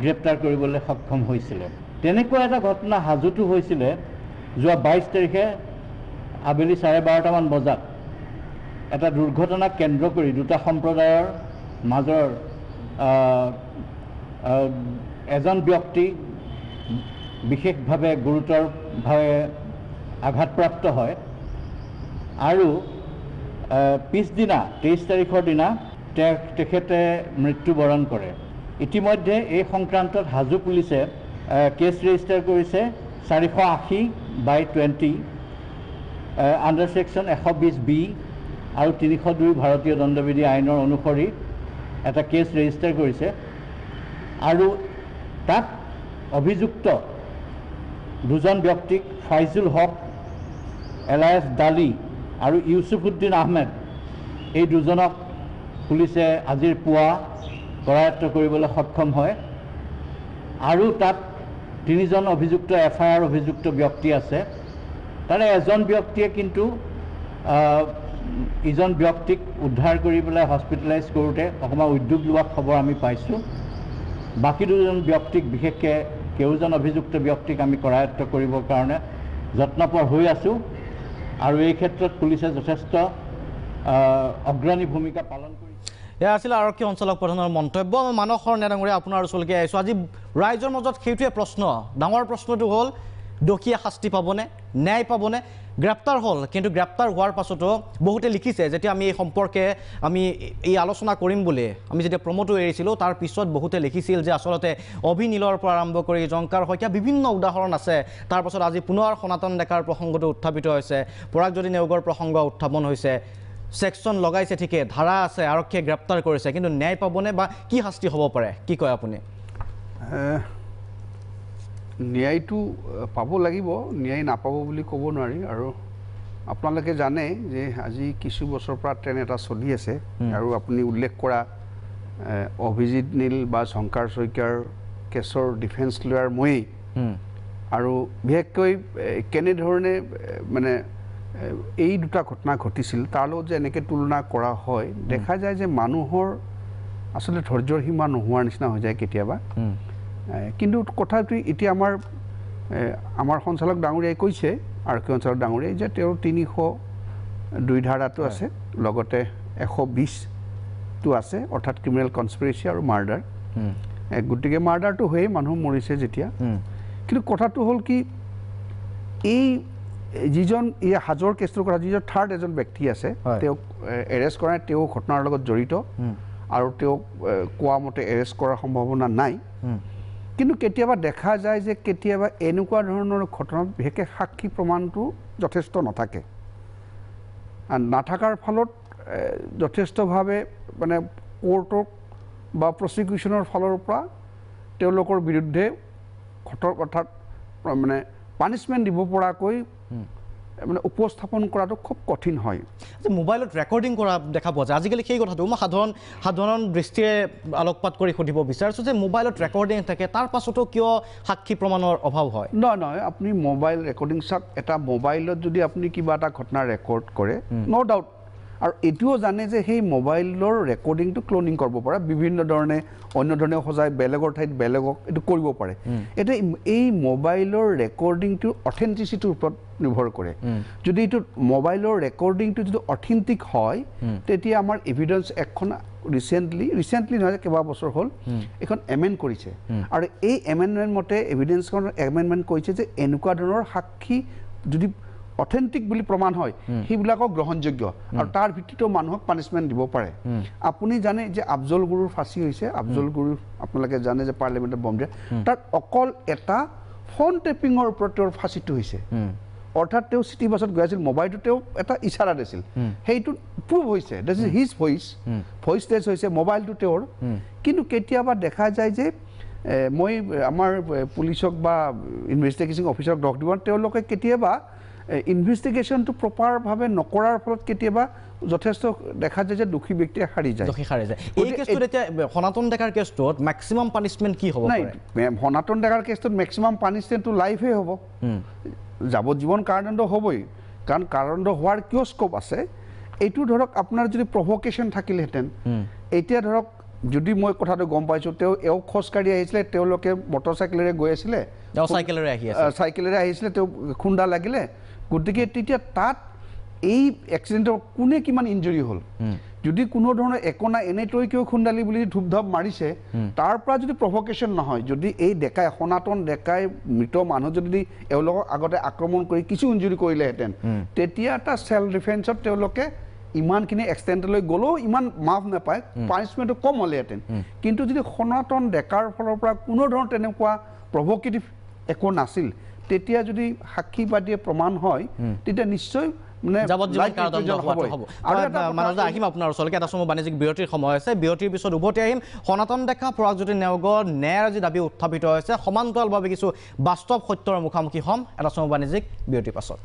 গ্ৰেপ্তাৰ কৰিবলৈ সক্ষম হৈছিলে। তেনেকুৱা এটা ঘটনা হাজোতো হৈছিলে যোৱা 22 তাৰিখে আবেলি 12:30মান বজাত এটা দুৰ্ঘটনাক কেন্দ্ৰ কৰি দুটা সম্প্ৰদায়ৰ মাজৰ এজন ব্যক্তি বিশেষভাৱে গুৰুতৰভাৱে আঘাতপ্ৰাপ্ত হয় আৰু পিছদিনা 23 তাৰিখৰ দিনা তেখেতে মৃত্যুবৰণ কৰে। ইতিমধ্যে এই সংক্ৰান্তত হাজো পুলিচে কেছ ৰেজিষ্টাৰ কৰিছে 480/20 আণ্ডাৰ ছেকশ্যন 120B আৰু 302 ভাৰতীয় দণ্ডবিধি আইনৰ অনুসৰি এটা কেছ ৰেজিষ্টাৰ কৰিছে আৰু তাত অভিযুক্ত দুজন ব্যক্তিক ফাইজুল হক এলায়েছ ডালি আৰু ইউছুফুদ্দিন আহমেদ এই দুজনক পুলিচে আজিৰ পুৱা কৰায়ত্ব কৰিবলৈ সক্ষম হয় আৰু তাত 3জন অভিযুক্ত FIR অভিযুক্ত ব্যক্তি আছে। তাৰে এজন ব্যক্তিয়ে কিন্তু ইজন ব্যক্তিক উদ্ধাৰ কৰি পেলাই হস্পিটেলাইজ কৰোঁতে অকণমান উদ্যোগ লোৱা খবৰ আমি পাইছোঁ। বাকী দুজন ব্যক্তিক বিশেষকৈ কেউজন অভিযুক্ত ব্যক্তিক আমি কৰায়ত্ব কৰিবৰ কাৰণে যত্নপৰ হৈ আছোঁ আৰু এই ক্ষেত্ৰত পুলিচে যথেষ্ট অগ্ৰণী ভূমিকা পালন কৰিছে। এয়া আছিল আৰক্ষী সঞ্চালক প্ৰধানৰ মন্তব্য। মানস শৰণীয়া ডাঙৰীয়া আপোনাৰ ওচৰলৈকে আহিছোঁ। আজি ৰাইজৰ মাজত সেইটোৱে প্ৰশ্ন, ডাঙৰ প্ৰশ্নটো হ'ল দোষীয়ে শাস্তি পাবনে, ন্যায় পাবনে? গ্ৰেপ্তাৰ হ'ল, কিন্তু গ্ৰেপ্তাৰ হোৱাৰ পাছতো বহুতে লিখিছে, যেতিয়া আমি এই সম্পৰ্কে আমি এই আলোচনা কৰিম বুলি আমি যেতিয়া প্ৰমোটো এৰিছিলোঁ তাৰ পিছত বহুতে লিখিছিল যে আচলতে অভিনীলৰ পৰা আৰম্ভ কৰি জংকাৰ শইকীয়া বিভিন্ন উদাহৰণ আছে। তাৰ পাছত আজি পুনৰ সনাতন ডেকাৰ প্ৰসংগটো উত্থাপিত হৈছে, পৰাগজ্যোতি নেওগৰ প্ৰসংগ উত্থাপন হৈছে। ছেকশ্যন লগাইছে ঠিকে, ধাৰা আছে, আৰক্ষীয়ে গ্ৰেপ্তাৰ কৰিছে, কিন্তু ন্যায় পাবনে বা কি শাস্তি হ'ব পাৰে, কি কয় আপুনি? ন্যায়টো পাব লাগিব, ন্যায় নাপাব বুলি ক'ব নোৱাৰি। আৰু আপোনালোকে জানে যে আজি কিছু বছৰৰ পৰা ট্ৰেইন এটা চলি আছে আৰু আপুনি উল্লেখ কৰা অভিজিৎ নীল বা শংকাৰ শইকীয়াৰ কেছৰ ডিফেন্স লয়াৰ ময়েই আৰু বিশেষকৈ কেনেধৰণে মানে এই দুটা ঘটনা ঘটিছিল তাৰ লগত যে এনেকৈ তুলনা কৰা হয়, দেখা যায় যে মানুহৰ আচলতে ধৈৰ্যৰ সীমা নোহোৱাৰ নিচিনা হৈ যায় কেতিয়াবা। কিন্তু কথাটো এতিয়া আমাৰ সঞ্চালক ডাঙৰীয়াই কৈছে, আৰক্ষী সঞ্চালক ডাঙৰীয়াই, যে তেওঁৰ 302 ধাৰাটো আছে, লগতে 120টো আছে, অৰ্থাৎ ক্ৰিমিনেল কনস্পিৰেচি আৰু মাৰ্ডাৰ। গতিকে মাৰ্ডাৰটো হৈয়ে মানুহ মৰিছে যেতিয়া। কিন্তু কথাটো হ'ল কি, এই যিজন এই হাজোৰ কেছটোৰ কথা যিজন থাৰ্ড এজন ব্যক্তি আছে, তেওঁক এৰেষ্ট কৰা, তেওঁ ঘটনাৰ লগত জড়িত আৰু তেওঁক কোৱা মতে এৰেষ্ট কৰাৰ সম্ভাৱনা নাই। কিন্তু কেতিয়াবা দেখা যায় যে কেতিয়াবা এনেকুৱা ধৰণৰ ঘটনাত বিশেষকৈ সাক্ষী প্ৰমাণটো যথেষ্ট নাথাকে। নাথাকাৰ ফলত যথেষ্টভাৱে মানে কোৰ্টক বা প্ৰচিকিউশ্যনৰ ফালৰ পৰা তেওঁলোকৰ বিৰুদ্ধে অৰ্থাৎ মানে পানিছমেণ্ট দিব পৰাকৈ মানে উপস্থাপন কৰাটো খুব কঠিন হয়। মোবাইলত ৰেকৰ্ডিং কৰা দেখা পোৱা যায় আজিকালি। সেই কথাটো মই সাধাৰণ দৃষ্টিৰে আলোকপাত কৰি সুধিব বিচাৰিছোঁ যে মোবাইলত ৰেকৰ্ডিং থাকে, তাৰ পাছতো কিয় সাক্ষী প্ৰমাণৰ অভাৱ হয়? নহয়, আপুনি মোবাইল ৰেকৰ্ডিং চাওক, এটা মোবাইলত যদি আপুনি কিবা এটা ঘটনা ৰেকৰ্ড কৰে, ন' ডাউট আৰু এইটোও জানে যে সেই মোবাইলৰ ৰেকৰ্ডিংটো ক্লোনিং কৰিব পাৰে বিভিন্ন ধৰণে অন্য ধৰণে সজাই বেলেগৰ ঠাইত বেলেগক এইটো কৰিব পাৰে এতিয়া এই মোবাইলৰ ৰেকৰ্ডিংটো অথেণ্টিচিটিৰ ওপৰত নিৰ্ভৰ কৰে যদি এইটো মোবাইলৰ ৰেকৰ্ডিংটো যদি অথেণ্টিক হয় তেতিয়া আমাৰ এভিডেন্স এখন ৰিসেন্টলি নহয় কেইবা বছৰ হ'ল এখন এমেন্ড কৰিছে আৰু এই এমেন্ডমেন্ট মতে এভিডেন্সখন এমেন্ডমেন্ট কৰিছে যে এনেকুৱা ধৰণৰ সাক্ষী যদি অথেণ্টিক বুলি প্ৰমাণ হয় সেইবিলাকক গ্ৰহণযোগ্য আৰু তাৰ ভিত্তিতো মানুহক পানিশমেন্ট দিব পাৰে আপুনি জানে যে আফজল গুৰুৰ ফাঁচি হৈছে আফজল গুৰু আপোনালোকে জানে যে পাৰ্লিমেণ্টত বম দিয়ে তাত অকল এটা ফোন টেপিঙৰ ওপৰত তেওঁৰ ফাঁচিটো হৈছে অৰ্থাৎ তেওঁ চিটি বাছত গৈ আছিল মোবাইলটো তেওঁ এটা ইশাৰা দিছিল সেইটো প্ৰুভ হৈছে this is his voice test হৈছে মোবাইলটো তেওঁৰ কিন্তু কেতিয়াবা দেখা যায় যে মই আমাৰ পুলিচক বা ইনভেষ্টিগেশ্যন অফিচাৰক দোষ দিব তেওঁলোকে কেতিয়াবা ইনভেষ্টিগেশ্যনটো প্ৰপাৰভাৱে নকৰাৰ ফলত কেতিয়াবা যথেষ্ট দেখা যায় যে দোষী ব্যক্তিয়ে হাৰি যায় এই কেছটোত এতিয়া সনাতন ডেকাৰ কেছটোত মেক্সিমাম পানিশমেণ্ট কি হ'ব নাই সনাতন ডেকাৰ কেছটোত মেক্সিমাম পানিশমেণ্টটো লাইফে হ'ব যাৱজ্জীৱন কাৰাদণ্ড হ'বই কাৰণ কাৰাদণ্ড হোৱাৰ কিয় স্কোপ আছে এইটো ধৰক আপোনাৰ যদি প্ৰভোকেশ্যন থাকিলেহেঁতেন এতিয়া ধৰক যদি মই কথাটো গম পাইছোঁ তেওঁ খোজকাঢ়ি আহিছিলে তেওঁলোকে মটৰচাইকেলেৰে গৈ আছিলে চাইকেলেৰে আহিছিলে তেওঁ খুন্দা লাগিলে গতিকে তেতিয়া তাত এই এক্সিডেণ্টৰ কোনে কিমান ইঞ্জুৰি হ'ল যদি কোনো ধৰণৰ একো নাই এনেই তই কিয় খুন্দালি বুলি ধূপ ধাপ মাৰিছে তাৰ পৰা যদি প্ৰভোকেশ্যন নহয় যদি এই ডেকাই সনাতন ডেকাই মৃত মানুহ যদি এওঁলোকক আগতে আক্ৰমণ কৰি কিছু ইঞ্জুৰি কৰিলেহেঁতেন তেতিয়া এটা চেল্ফ ডিফেন্সত তেওঁলোকে ইমানখিনি এক্সটেণ্টলৈ গ'লেও ইমান মাফ নাপায় পানিশমেণ্টটো কম হ'লেহেঁতেন কিন্তু যদি সনাতন ডেকাৰ ফালৰ পৰা কোনো ধৰণৰ তেনেকুৱা প্ৰভোকেটিভ একো নাছিল তেতিয়া যদি সাক্ষীবাদীয়ে প্ৰমাণ হয় তেতিয়া নিশ্চয় আহিম আপোনাৰ ওচৰলৈকে এটা সময় বাণিজ্যিক বিৰতিৰ সময় আছে বিৰতিৰ পিছত উভতি আহিম সনাতন ডেকা পৰাগজ্যোতি নেওগৰ ন্যায়ৰ যি দাবী উত্থাপিত হৈছে সমান্তৰালভাৱে কিছু বাস্তৱ সত্যৰ মুখামুখি হ'ম এটা সময় বাণিজ্যিক বিৰতিৰ পাছত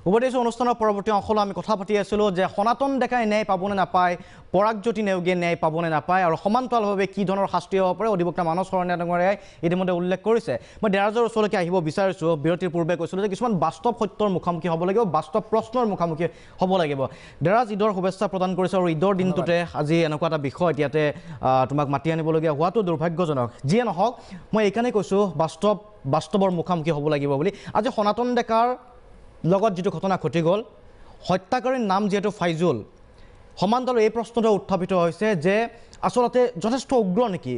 উভতিছো অনুষ্ঠানৰ পৰৱৰ্তী অংশলৈ আমি কথা পাতি আছিলোঁ যে সনাতন ডেকাই ন্যায় পাবনে নাপায় পৰাগজ্যোতি নেওগে ন্যায় পাবনে নাপায় আৰু সমান্তৰালভাৱে কি ধৰণৰ শাস্তি হ'ব পাৰে অধিবক্তা মানস শৰণীয়া ডাঙৰীয়াই ইতিমধ্যে উল্লেখ কৰিছে মই দেৰাজৰ ওচৰলৈকে আহিব বিচাৰিছোঁ বিৰতিৰ পূৰ্বে কৈছিলোঁ যে কিছুমান বাস্তৱ সত্যৰ মুখামুখি হ'ব লাগিব বাস্তৱ প্ৰশ্নৰ মুখামুখি হ'ব লাগিব দেৰাজ ঈদৰ শুভেচ্ছা প্ৰদান কৰিছে আৰু ঈদৰ দিনটোতে আজি এনেকুৱা এটা বিষয় ইয়াতে তোমাক মাতি আনিবলগীয়া হোৱাটো দুৰ্ভাগ্যজনক যিয়ে নহওক মই এইকাৰণেই কৈছোঁ বাস্তৱৰ মুখামুখি হ'ব লাগিব বুলি আজি সনাতন ডেকাৰ লগত যেটো ঘটনা ঘটি গ'ল হত্যাকাৰীৰ নাম যেটো ফাইজুল সমান্তৰাল এই প্ৰশ্নটো উত্থাপিত হৈছে যে আসলতে যথেষ্ট উগ্ৰ নেকি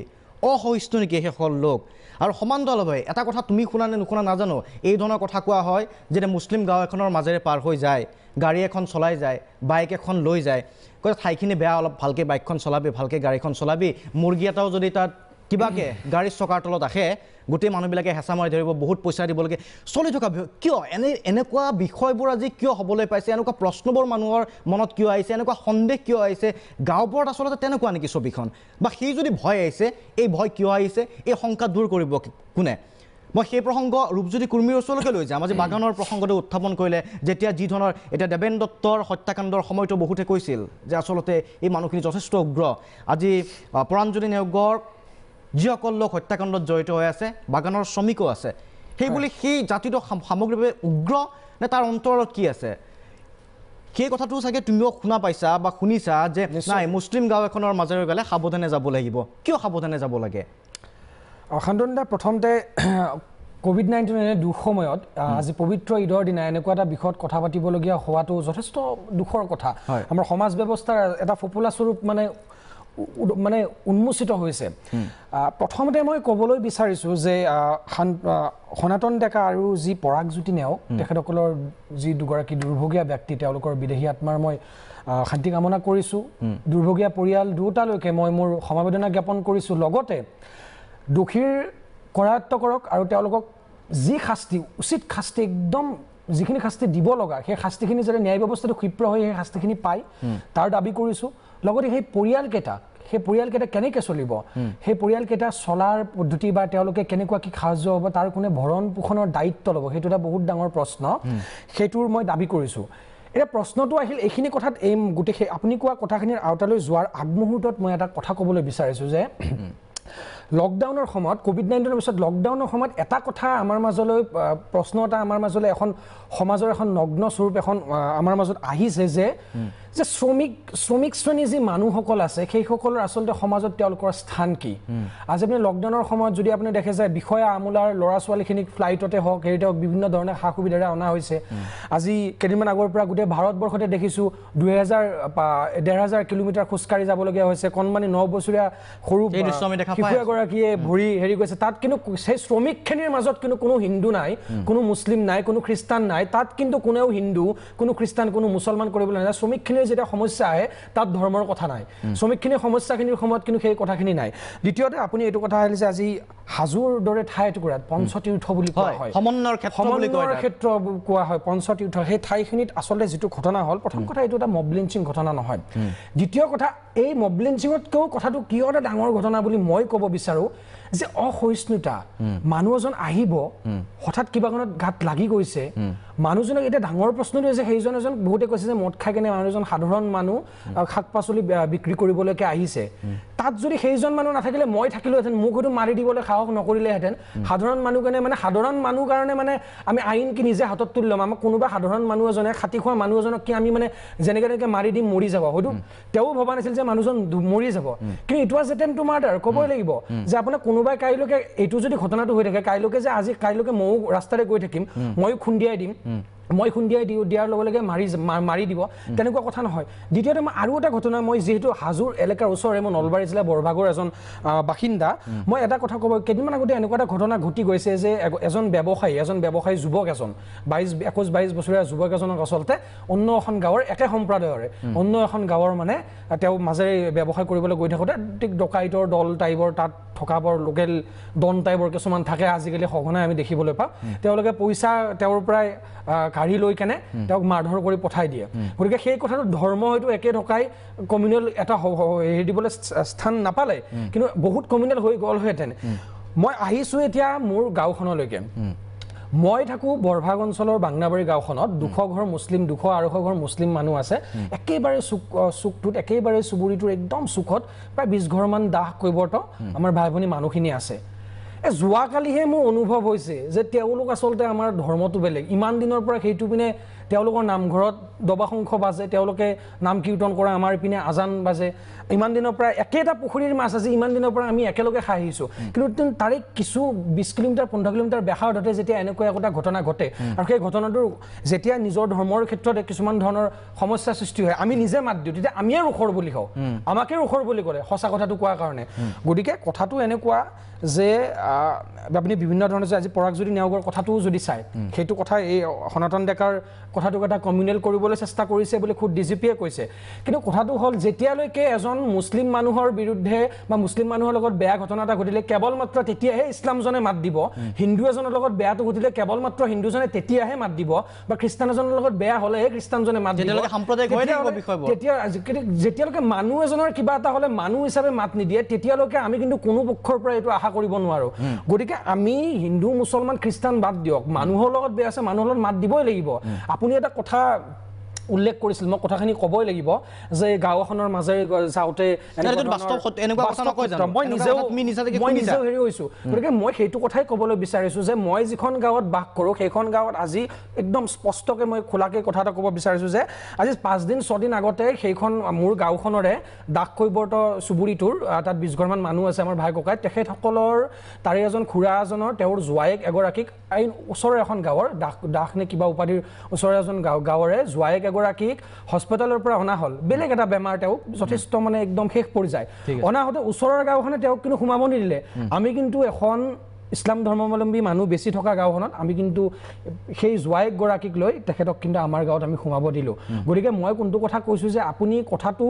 অসহিষ্ণু নেকি হেকল লোক আৰু সমান্তৰালভাৱে এটা কথা তুমি শুনা নে নুশুনা নাজানো এই ধৰণৰ কথা কোৱা হয় যে মুছলিম গাঁও এখনৰ মাজেৰে পাৰ হৈ যায় গাড়ী এখন চলাই যায় বাইক এখন লৈ যায় কয় ঠাইখিনি বেয়া অলপ ভালকৈ বাইকখন চলাবি ভালকৈ গাড়ীখন চলাবি মুৰ্গী এটাও যদি তাত কিবাকে গাড়ীৰ চকাৰ তলত আহে গোটেই মানুহবিলাকে হেঁচা মাৰি ধৰিব বহুত পইচা দিবলগীয়া চলি থকা কিয় এনেকুৱা বিষয়বোৰ আজি কিয় হ'বলৈ পাইছে এনেকুৱা প্ৰশ্নবোৰ মানুহৰ মনত কিয় আহিছে এনেকুৱা সন্দেহ কিয় আহিছে গাঁওবোৰত আচলতে তেনেকুৱা নেকি ছবিখন বা সেই যদি ভয় আহিছে এই ভয় কিয় আহিছে এই শংকা দূৰ কৰিব কোনে মই সেই প্ৰসংগ ৰূপজ্যোতি কুৰ্মীৰ ওচৰলৈকে লৈ যাম আজি বাগানৰ প্ৰসংগটো উত্থাপন কৰিলে যেতিয়া যি ধৰণৰ এতিয়া দেৱেন দত্তৰ হত্যাকাণ্ডৰ সময়তো বহুতে কৈছিল যে আচলতে এই মানুহখিনি যথেষ্ট উগ্ৰ আজি পৰাগজ্যোতি নেওগৰ যিসকল লোক হত্যাকাণ্ডত জড়িত হৈ আছে বাগানৰ শ্ৰমিকো আছে সেইবুলি সেই জাতিটো সামগ্ৰিকভাৱে উগ্ৰ নে তাৰ অন্তৰত কি আছে সেই কথাটো চাগে তুমিও শুনা পাইছা বা শুনিছা যে নাই মুছলিম গাঁও এখনৰ মাজেৰে গ'লে সাৱধানে যাব লাগিব কিয় সাৱধানে যাব লাগে অখান্দনদা প্ৰথমতে কোভিড-19 দুঃসময়ত আজি পবিত্ৰ ঈদৰ দিনা এনেকুৱা এটা বিষয়ত কথা পাতিবলগীয়া হোৱাটো যথেষ্ট দুখৰ কথা আমাৰ সমাজ ব্যৱস্থাৰ এটা ফপোলা স্বৰূপ মানে উন্মোচিত হৈছে প্ৰথমতে মই ক'বলৈ বিচাৰিছোঁ যে সনাতন ডেকা আৰু যি পৰাগজ্যোতি নেওগ তেখেতসকলৰ যি দুগৰাকী দুৰ্ভগীয়া ব্যক্তি তেওঁলোকৰ বিদেহী আত্মাৰ মই শান্তি কামনা কৰিছোঁ দুৰ্ভগীয়া পৰিয়াল দুটালৈকে মই মোৰ সমবেদনা জ্ঞাপন কৰিছোঁ লগতে দোষীৰ কৰায়ত্ব কৰক আৰু তেওঁলোকক যি শাস্তি উচিত শাস্তি একদম যিখিনি শাস্তি দিব লগা সেই শাস্তিখিনি যাতে ন্যায় ব্যৱস্থাটো ক্ষিপ্ৰ হৈ সেই শাস্তিখিনি পায় তাৰ দাবী কৰিছোঁ লগতে সেই পৰিয়ালকেইটা সেই পৰিয়ালকেইটা কেনেকৈ চলিব সেই পৰিয়ালকেইটা চলাৰ পদ্ধতি বা তেওঁলোকে কেনেকুৱা কি সাহায্য হ'ব তাৰ কোনে ভৰণ পোষণৰ দায়িত্ব ল'ব সেইটো এটা বহুত ডাঙৰ প্ৰশ্ন সেইটোৰ মই দাবী কৰিছোঁ এতিয়া প্ৰশ্নটো আহিল এইখিনি কথাত এই গোটেই আপুনি কোৱা কথাখিনিৰ আওতালৈ যোৱাৰ আগমুহূৰ্তত মই এটা কথা ক'বলৈ বিচাৰিছোঁ যে লকডাউনৰ সময়ত কোভিড-19ৰ পিছত লকডাউনৰ সময়ত এটা কথা আমাৰ মাজলৈ প্ৰশ্ন এটা আমাৰ মাজলৈ এখন সমাজৰ এখন নগ্ন স্বৰূপ এখন আমাৰ মাজত আহিছে যে শ্ৰমিক শ্ৰেণীৰ যি মানুহসকল আছে সেইসকলৰ আচলতে সমাজত তেওঁলোকৰ স্থান কি আজি আপুনি লকডাউনৰ সময়ত যদি আপুনি দেখে যে বিষয়া আমোলাৰ ল'ৰা ছোৱালীখিনিক ফ্লাইটতে হওক হেৰিতে হওক বিভিন্ন ধৰণৰ সা সুবিধাৰে অনা হৈছে আজি কেইদিনমান আগৰ পৰা গোটেই ভাৰতবৰ্ষতে দেখিছোঁ 1,500 কিলোমিটাৰ খোজকাঢ়ি যাবলগীয়া হৈছে কণমানি 9 বছৰীয়া সৰু শিশু এগৰাকীয়ে ভৰি হেৰি কৰিছে তাত কিন্তু সেই শ্ৰমিকখিনিৰ মাজত কিন্তু কোনো হিন্দু নাই কোনো মুছলিম নাই কোনো খ্ৰীষ্টান নাই তাত কিন্তু কোনেও হিন্দু কোনো খ্ৰীষ্টান কোনো মুছলমান কৰিবলৈ নাযায় শ্ৰমিকখিনিৰ যেতিয়া সমস্যা আহে তাত ধৰ্মৰ কথা নাই শ্ৰমিকখিনিৰ সমস্যাখিনিৰ সময়ত কিন্তু সেই কথাখিনি নাই দ্বিতীয়তে আপুনি এইটো কথা আহিলে যে আজি হাজোৰ দৰে ঠাই টুকুৰাত পঞ্চতীৰ্থ বুলি কোৱা হয় সমন্বয়ৰ ক্ষেত্ৰ কোৱা হয় পঞ্চতীৰ্থ সেই ঠাইখিনিত আচলতে যিটো ঘটনা হ'ল প্ৰথম কথা এইটো এটা মব লিঞ্চিং ঘটনা নহয় দ্বিতীয় কথা এই মব লিঞ্চিঙতকৈও কথাটো কিয় এটা ডাঙৰ ঘটনা বুলি মই ক'ব বিচাৰোঁ যে অসহিষ্ণুতা মানুহ এজন আহিব হঠাৎ কিবা কাৰণত গাত লাগি গৈছে মানুহজনক এতিয়া ডাঙৰ প্ৰশ্নটো হৈছে সেইজন এজন বহুতে কৈছে যে মদ খাই কেনে মানুহজন সাধাৰণ মানুহ শাক পাচলি বিক্ৰী কৰিবলৈকে আহিছে তাত যদি সেইজন মানুহ নাথাকিলে মই থাকিলোহেঁতেন মোক হয়তো মাৰি দিবলৈ সাহস নকৰিলেহেঁতেন সাধাৰণ মানুহ কাৰণে মানে সাধাৰণ মানুহ কাৰণে মানে আমি আইন কি নিজে হাতত তুলি ল'ম আমাক কোনোবা সাধাৰণ মানুহ এজনে খাটি খোৱা মানুহ এজনক কি আমি মানে যেনেকৈ তেনেকৈ মাৰি দিম মৰি যাব হয়তো তেওঁ ভবা নাছিল যে মানুহজন মৰি যাব কিন্তু it was attempt to murder ক'বই লাগিব যে আপোনাৰ কোনোবাই কাইলৈকে এইটো যদি ঘটনাটো হৈ থাকে কাইলৈকে ময়ো ৰাস্তাৰে গৈ থাকিম ময়ো খুন্দিয়াই দিম মই খুন্দিয়াই দিয়াৰ লগে লগে মাৰি দিব তেনেকুৱা কথা নহয় দ্বিতীয়তে মই আৰু এটা ঘটনা মই যিহেতু হাজোৰ এলেকাৰ ওচৰৰে মই নলবাৰী জিলা বৰভাগৰ এজন বাসিন্দা মই এটা কথা ক'ব কেইদিনমান আগতে এনেকুৱা এটা ঘটনা ঘটি গৈছে যে এজন ব্যৱসায়ী যুৱক এজন 21-22 বছৰীয়া যুৱক এজনক আচলতে অন্য এখন গাঁৱৰ একে সম্প্ৰদায়ৰে অন্য এখন গাঁৱৰ মানে তেওঁ মাজেৰে ব্যৱসায় কৰিবলৈ গৈ থাকোঁতে ডকাইতৰ দল টাইপৰ তাত থকা বৰ লোকেল ডন টাইপৰ কিছুমান থাকে আজিকালি সঘনাই আমি দেখিবলৈ পাওঁ তেওঁলোকে পইচা তেওঁৰ পৰাই কাঢ়ি লৈ কেনে তেওঁক মাৰধৰ কৰি পঠাই দিয়ে গতিকে সেই কথাটো ধৰ্ম হয়তো একে থকাই কমিউনেল এটা হেৰি দিবলৈ স্থান নাপালে কিন্তু বহুত কমিউনেল হৈ গ'লহেঁতেন মই আহিছোঁ এতিয়া মোৰ গাঁওখনলৈকে মই থাকোঁ বৰভাগ অঞ্চলৰ বাংনাবাৰী গাঁওখনত 200 ঘৰ মুছলিম 200-250 ঘৰ মুছলিম মানুহ আছে একেবাৰে চুকটোত একেবাৰে চুবুৰীটোৰ একদম চুকত প্ৰায় 20 ঘৰমান দাহ কৈৱৰ্ত আমাৰ ভাই ভনী মানুহখিনি আছে যোৱাকালিহে মোৰ অনুভৱ হৈছে যে তেওঁলোক আচলতে আমাৰ ধৰ্মটো বেলেগ ইমান দিনৰ পৰা সেইটো পিনে তেওঁলোকৰ নামঘৰত দবাশংখ বাজে তেওঁলোকে নাম কীৰ্তন কৰে আমাৰ পিনে আজান বাজে ইমান দিনৰ পৰা একেটা পুখুৰীৰ মাছ আছে ইমান দিনৰ পৰা আমি একেলগে খাই আহিছোঁ কিন্তু তাৰে কিছু 20 কিলোমিটাৰ 15 কিলোমিটাৰ বেসাৰতে যেতিয়া এনেকুৱা এটা ঘটনা ঘটে আৰু সেই ঘটনাটো যেতিয়া নিজৰ ধৰ্মৰ ক্ষেত্ৰত কিছুমান ধৰণৰ সমস্যা সৃষ্টি হয় আমি নিজে মাত দিওঁ তেতিয়া আমিয়ে ৰোখৰ বুলি কওঁ আমাকে ৰোখৰ বুলি ক'লে সঁচা কথাটো কোৱাৰ কাৰণে গতিকে কথাটো এনেকুৱা যে আপুনি বিভিন্ন ধৰণৰ আজি পৰাগজ্যোতি নেওগৰ কথাটোও যদি চায় সেইটো কথা এই সনাতন ডেকাৰ কথাটোক এটা কমিউনেল কৰিবলৈ চেষ্টা কৰিছে বুলি খুদ ডিজিপিয়ে কৈছে কিন্তু কথাটো হ'ল যেতিয়ালৈকে এজন মুছলিম মানুহৰ বিৰুদ্ধে বা মুছলিম মানুহৰ লগত বেয়া ঘটনা এটা ঘটিলে কেৱল মাত্ৰ তেতিয়াহে ইছলামজনে মাত দিব হিন্দু এজনৰ লগত বেয়াটো ঘটিলে কেৱল মাত্ৰ হিন্দুজনে তেতিয়াহে মাত দিব বা খ্ৰীষ্টান এজনৰ লগত বেয়া হ'লেহে খ্ৰীষ্টানজনে মাত দিব তেতিয়া যেতিয়ালৈকে মানুহ এজনৰ কিবা এটা হ'লে মানুহ হিচাপে মাত নিদিয়ে তেতিয়ালৈকে আমি কিন্তু কোনো পক্ষৰ পৰা এইটো আশা কৰিব নোৱাৰোঁ গতিকে আমি হিন্দু মুছলমান খ্ৰীষ্টান বাদ দিয়ক মানুহৰ লগত বেয়া আছে মানুহৰ লগত মাত দিবই লাগিব আপুনি এটা কথা উল্লেখ কৰিছিল মই কথাখিনি ক'বই লাগিব যে গাঁওখনৰ মাজেৰে যাওঁতে মই নিজেও হেৰি হৈছোঁ গতিকে মই সেইটো কথাই ক'বলৈ বিচাৰিছোঁ যে মই যিখন গাঁৱত বাস কৰোঁ সেইখন গাঁৱত আজি একদম স্পষ্টকৈ মই খোলাকৈ কথা এটা ক'ব বিচাৰিছোঁ যে আজি 5 দিন 6 দিন আগতে সেইখন মোৰ গাঁওখনৰে দাস কৈৱৰ্ত চুবুৰীটোৰ তাত 20 ঘৰমান মানুহ আছে আমাৰ ভাই ককাই তেখেতসকলৰ তাৰে এজন খুৰা এজনৰ তেওঁৰ জোৱায়েক এগৰাকীক এই ওচৰৰ এখন গাঁৱৰ দাস নে কিবা উপাধিৰ ওচৰৰ এজন গাঁৱৰে জোৱায়েক এগৰাকীক হস্পিটেলৰ পৰা অনা হ'ল বেলেগ এটা বেমাৰ তেওঁক যথেষ্ট মানে একদম শেষ পৰ্যায় অনা হওঁতে ওচৰৰ গাঁওখনে তেওঁক কিন্তু সোমাব নিদিলে আমি কিন্তু এখন ইছলাম ধৰ্মাৱলম্বী মানুহ বেছি থকা গাঁওখনত আমি কিন্তু সেই জোৱাইকগৰাকীক লৈ তেখেতক কিন্তু আমাৰ গাঁৱত আমি সোমাব দিলোঁ গতিকে মই কোনটো কথা কৈছোঁ যে আপুনি কথাটো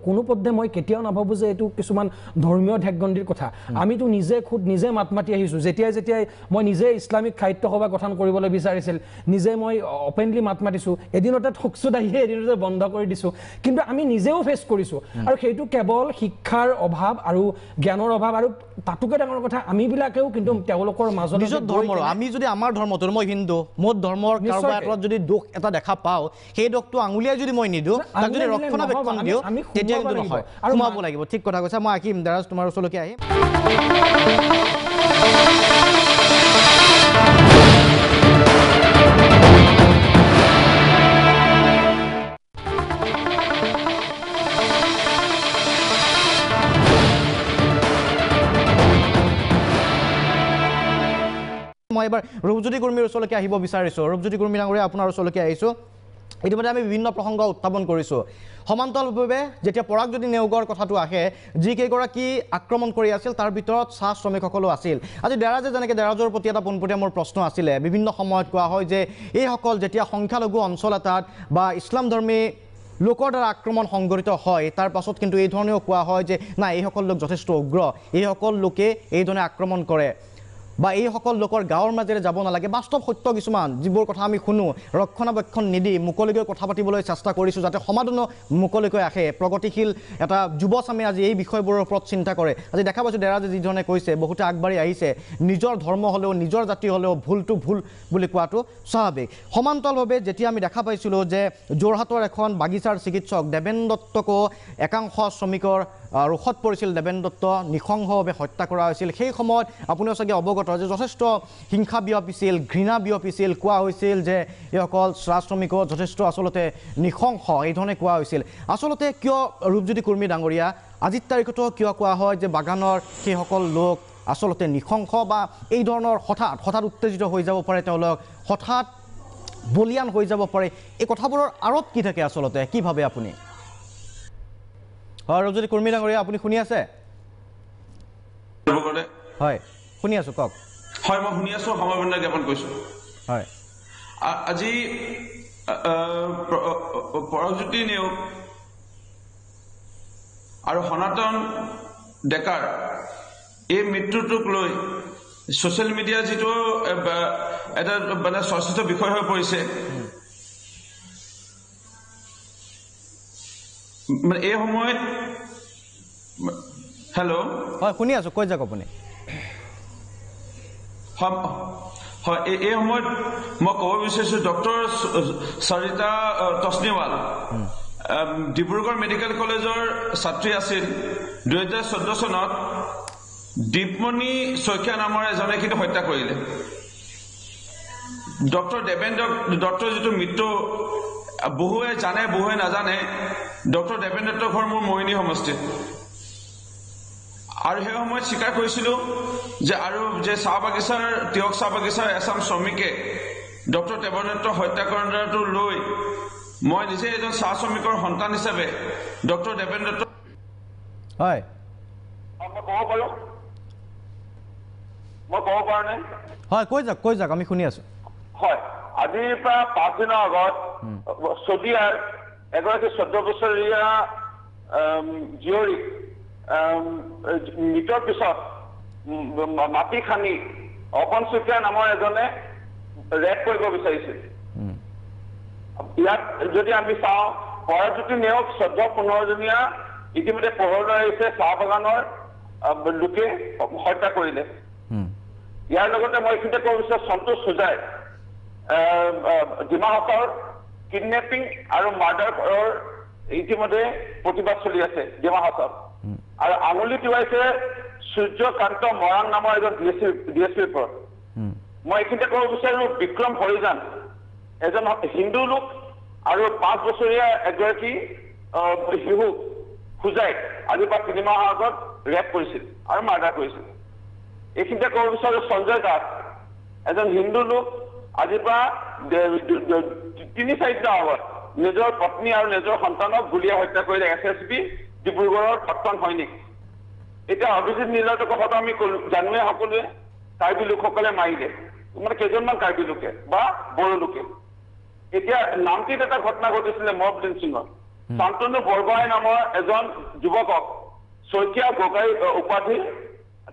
কোনো পধ্যে মই কেতিয়াও নাভাবোঁ যে এইটো কিছুমান ধৰ্মীয় ঠেকগণ্ডিৰ কথা আমিতো নিজে মাত মাতি আহিছোঁ যেতিয়াই মই নিজে ইছলামিক সাহিত্য সভা গঠন কৰিবলৈ বিচাৰিছিল নিজে মই অপেনলি মাত মাতিছোঁ এদিনতে ঠকচুত আহিয়ে এদিনতে বন্ধ কৰি দিছোঁ কিন্তু আমি নিজেও ফেচ কৰিছোঁ আৰু সেইটো কেৱল শিক্ষাৰ অভাৱ আৰু জ্ঞানৰ অভাৱ আৰু তাতোকে ডাঙৰ কথা আমিবিলাকেও কিন্তু তেওঁলোকৰ মাজত নিজৰ ধৰ্মৰ আমি যদি আমাৰ ধৰ্মটোৰ মই হিন্দু মোৰ ধৰ্মৰ কাৰোবাৰ এটাত যদি দোষ এটা দেখা পাওঁ সেই দোষটো আঙুলিয়াই যদি মই নিদিওঁ তাক যদি ৰক্ষণাবেক্ষণ দিওঁ তেতিয়া কিন্তু নহয় আৰু সোমাব লাগিব ঠিক কথা কৈছা মই আহিম দাৰাজ তোমাৰ ওচৰলৈকে আহিম মই এবাৰ ৰূপজ্যোতি কুৰ্মীৰ ওচৰলৈকে আহিব বিচাৰিছোঁ ৰূপজ্যোতি কুৰ্মী ডাঙৰীয়া আপোনাৰ ওচৰলৈকে আহিছোঁ ইতিমধ্যে আমি বিভিন্ন প্ৰসংগ উত্থাপন কৰিছোঁ সমান্তৰালভাৱে যেতিয়া পৰাগজ্যোতি নেওগৰ কথাটো আহে যিকেইগৰাকী আক্ৰমণ কৰি আছিল তাৰ ভিতৰত চাহ শ্ৰমিকসকলো আছিল আজি দেৰাজে যেনেকৈ দেৰাজৰ প্ৰতি এটা পোনপটীয়া মোৰ প্ৰশ্ন আছিলে বিভিন্ন সময়ত কোৱা হয় যে এইসকল যেতিয়া সংখ্যালঘু অঞ্চল এটাত বা ইছলাম ধৰ্মী লোকৰ দ্বাৰা আক্ৰমণ সংঘটিত হয় তাৰ পাছত কিন্তু এই ধৰণেও কোৱা হয় যে নাই এইসকল লোক যথেষ্ট উগ্ৰ এইসকল লোকে এইধৰণে আক্ৰমণ কৰে বা এইসকল লোকৰ গাঁৱৰ মাজেৰে যাব নালাগে বাস্তৱ সত্য কিছুমান যিবোৰ কথা আমি শুনো ৰক্ষণাবেক্ষণ নিদি মুকলিকৈ কথা পাতিবলৈ চেষ্টা কৰিছোঁ যাতে সমাধানো মুকলিকৈ আহে প্ৰগতিশীল এটা যুৱচামে আজি এই বিষয়বোৰৰ ওপৰত চিন্তা কৰে আজি দেখা পাইছোঁ দেৰাজে যিধৰণে কৈছে বহুতে আগবাঢ়ি আহিছে নিজৰ ধৰ্ম হ'লেও নিজৰ জাতি হ'লেও ভুলটো ভুল বুলি কোৱাটো স্বাভাৱিক সমান্তৰালভাৱে যেতিয়া আমি দেখা পাইছিলোঁ যে যোৰহাটৰ এখন বাগিচাৰ চিকিৎসক দেৱেন দত্তকো একাংশ শ্ৰমিকৰ ৰোষত পৰিছিল দেৱেন দত্ত নিঃসংসভাৱে হত্যা কৰা হৈছিল সেই সময়ত আপুনিও চাগে অৱগত যে যথেষ্ট হিংসা বিয়পিছিল ঘৃণা বিয়পিছিল কোৱা হৈছিল যে এইসকল চাহ শ্ৰমিকো যথেষ্ট আচলতে নিঃসংস এইধৰণে কোৱা হৈছিল আচলতে কিয় ৰূপজ্যোতি কুৰ্মী ডাঙৰীয়া আজিৰ তাৰিখতো কিয় কোৱা হয় যে বাগানৰ সেইসকল লোক আচলতে নিঃসংস বা এই ধৰণৰ হঠাৎ উত্তেজিত হৈ যাব পাৰে তেওঁলোক হঠাৎ বলিয়ান হৈ যাব পাৰে এই কথাবোৰৰ আঁৰত কি থাকে আচলতে কি ভাবে আপুনি হয় ৰূপজ্যোতি কুৰ্মী ডাঙৰীয়া আপুনি শুনি আছে হয় শুনি আছোঁ কওক হয় মই শুনি আছোঁ সমবেদনা জ্ঞাপন কৰিছোঁ হয় আজি পৰজ্যোতি নেওগ আৰু সনাতন ডেকাৰ এই মৃত্যুটোক লৈ ছ'চিয়েল মিডিয়া যিটো এটা মানে চৰ্চিত বিষয় হৈ পৰিছে মানে এই সময়ত হেল্ল' হয় শুনি আছোঁ কৈ যাওক আপুনি হয় এই সময়ত মই ক'ব বিচাৰিছোঁ ডক্টৰ সৰিতা তছনিৱাল ডিব্ৰুগড় মেডিকেল কলেজৰ ছাত্ৰী আছিল 2014 চনত দীপমণি শইকীয়া নামৰ এজনে কিন্তু হত্যা কৰিলে ডক্টৰ দেৱেন দত্তৰ যিটো মৃত্যু বহুৱে জানে বহুৱে নাজানে ডক্টৰ দেৱেন দত্তৰ ঘৰ মোৰ মৰিনী সমষ্টিত আৰু সেই সময়ত স্বীকাৰ কৰিছিলোঁ যে আৰু যে চাহ বাগিচাৰ তিয়ক চাহ বাগিচাৰ এচাম শ্ৰমিকে ডক্টৰ দেৱেন দত্তৰ হত্যাকাণ্ডটো লৈ মই নিজে এজন চাহ শ্ৰমিকৰ সন্তান হিচাপে ডক্টৰ দেৱেন দত্ত হয় মই ক'ব পাৰোঁ নে হয় কৈ যাওক আমি শুনি আছোঁ হয় আজিৰ পৰা 5 দিনৰ আগত চৌদিয়াৰ এগৰাকী 14 বছৰীয়া জীয়ৰীক মৃত্যুৰ পিছত মাটি খান্দি অকণ শইকীয়া নামৰ এজনে ৰেপ কৰিব বিচাৰিছিল ইয়াত যদি আমি চাওঁ পৰজ্যোতি নেওগ 14-15 জনীয়া ইতিমধ্যে পোহৰলৈ আহিছে চাহ বাগানৰ লোকে হত্যা কৰিলে ইয়াৰ লগতে মই এইখিনিতে ক'ব বিচাৰোঁ সন্তোষ সুজাই ডিমা হাছাওৰ কিডনেপিং আৰু মাৰ্ডাৰৰ ইতিমধ্যে প্ৰতিবাদ চলি আছে ডিমা হাছাওত আৰু আঙুলি টিৱাইছে সূৰ্যকান্ত মৰাণ নামৰ এজন ডিএছপিৰ ওপৰত মই এইখিনিতে ক'ব বিচাৰোঁ বিক্ৰম হৰিজান এজন হিন্দু লোক আৰু 5 বছৰীয়া এগৰাকী শিশুক খুজাই আজিৰ পৰা 3 মাহৰ আগত ৰেপ কৰিছিল আৰু মাৰ্ডাৰ কৰিছিল এইখিনিতে ক'ব বিচাৰোঁ সঞ্জয় দাস এজন হিন্দু লোক আজিৰ পৰা 3-4 দিনৰ আগত নিজৰ পত্নী আৰু নিজৰ সন্তানক গুলীয়াই হত্যা কৰিলে SSB ডিব্ৰুগড়ৰ প্ৰাক্তন সৈনিক এতিয়া অভিজিত নীলতৰ কথাটো আমি জানোৱে সকলোৱে কাৰ্বি লোকসকলে মাৰিলে, মানে কেইজনমান কাৰ্বি লোকে বা বড়ো লোকে। এতিয়া নামটিত এটা ঘটনা ঘটিছিলে মব লিঞ্চিঙত। শান্তনু বৰগোহাঁই নামৰ এজন যুৱকক শইকীয়া গগৈ উপাধি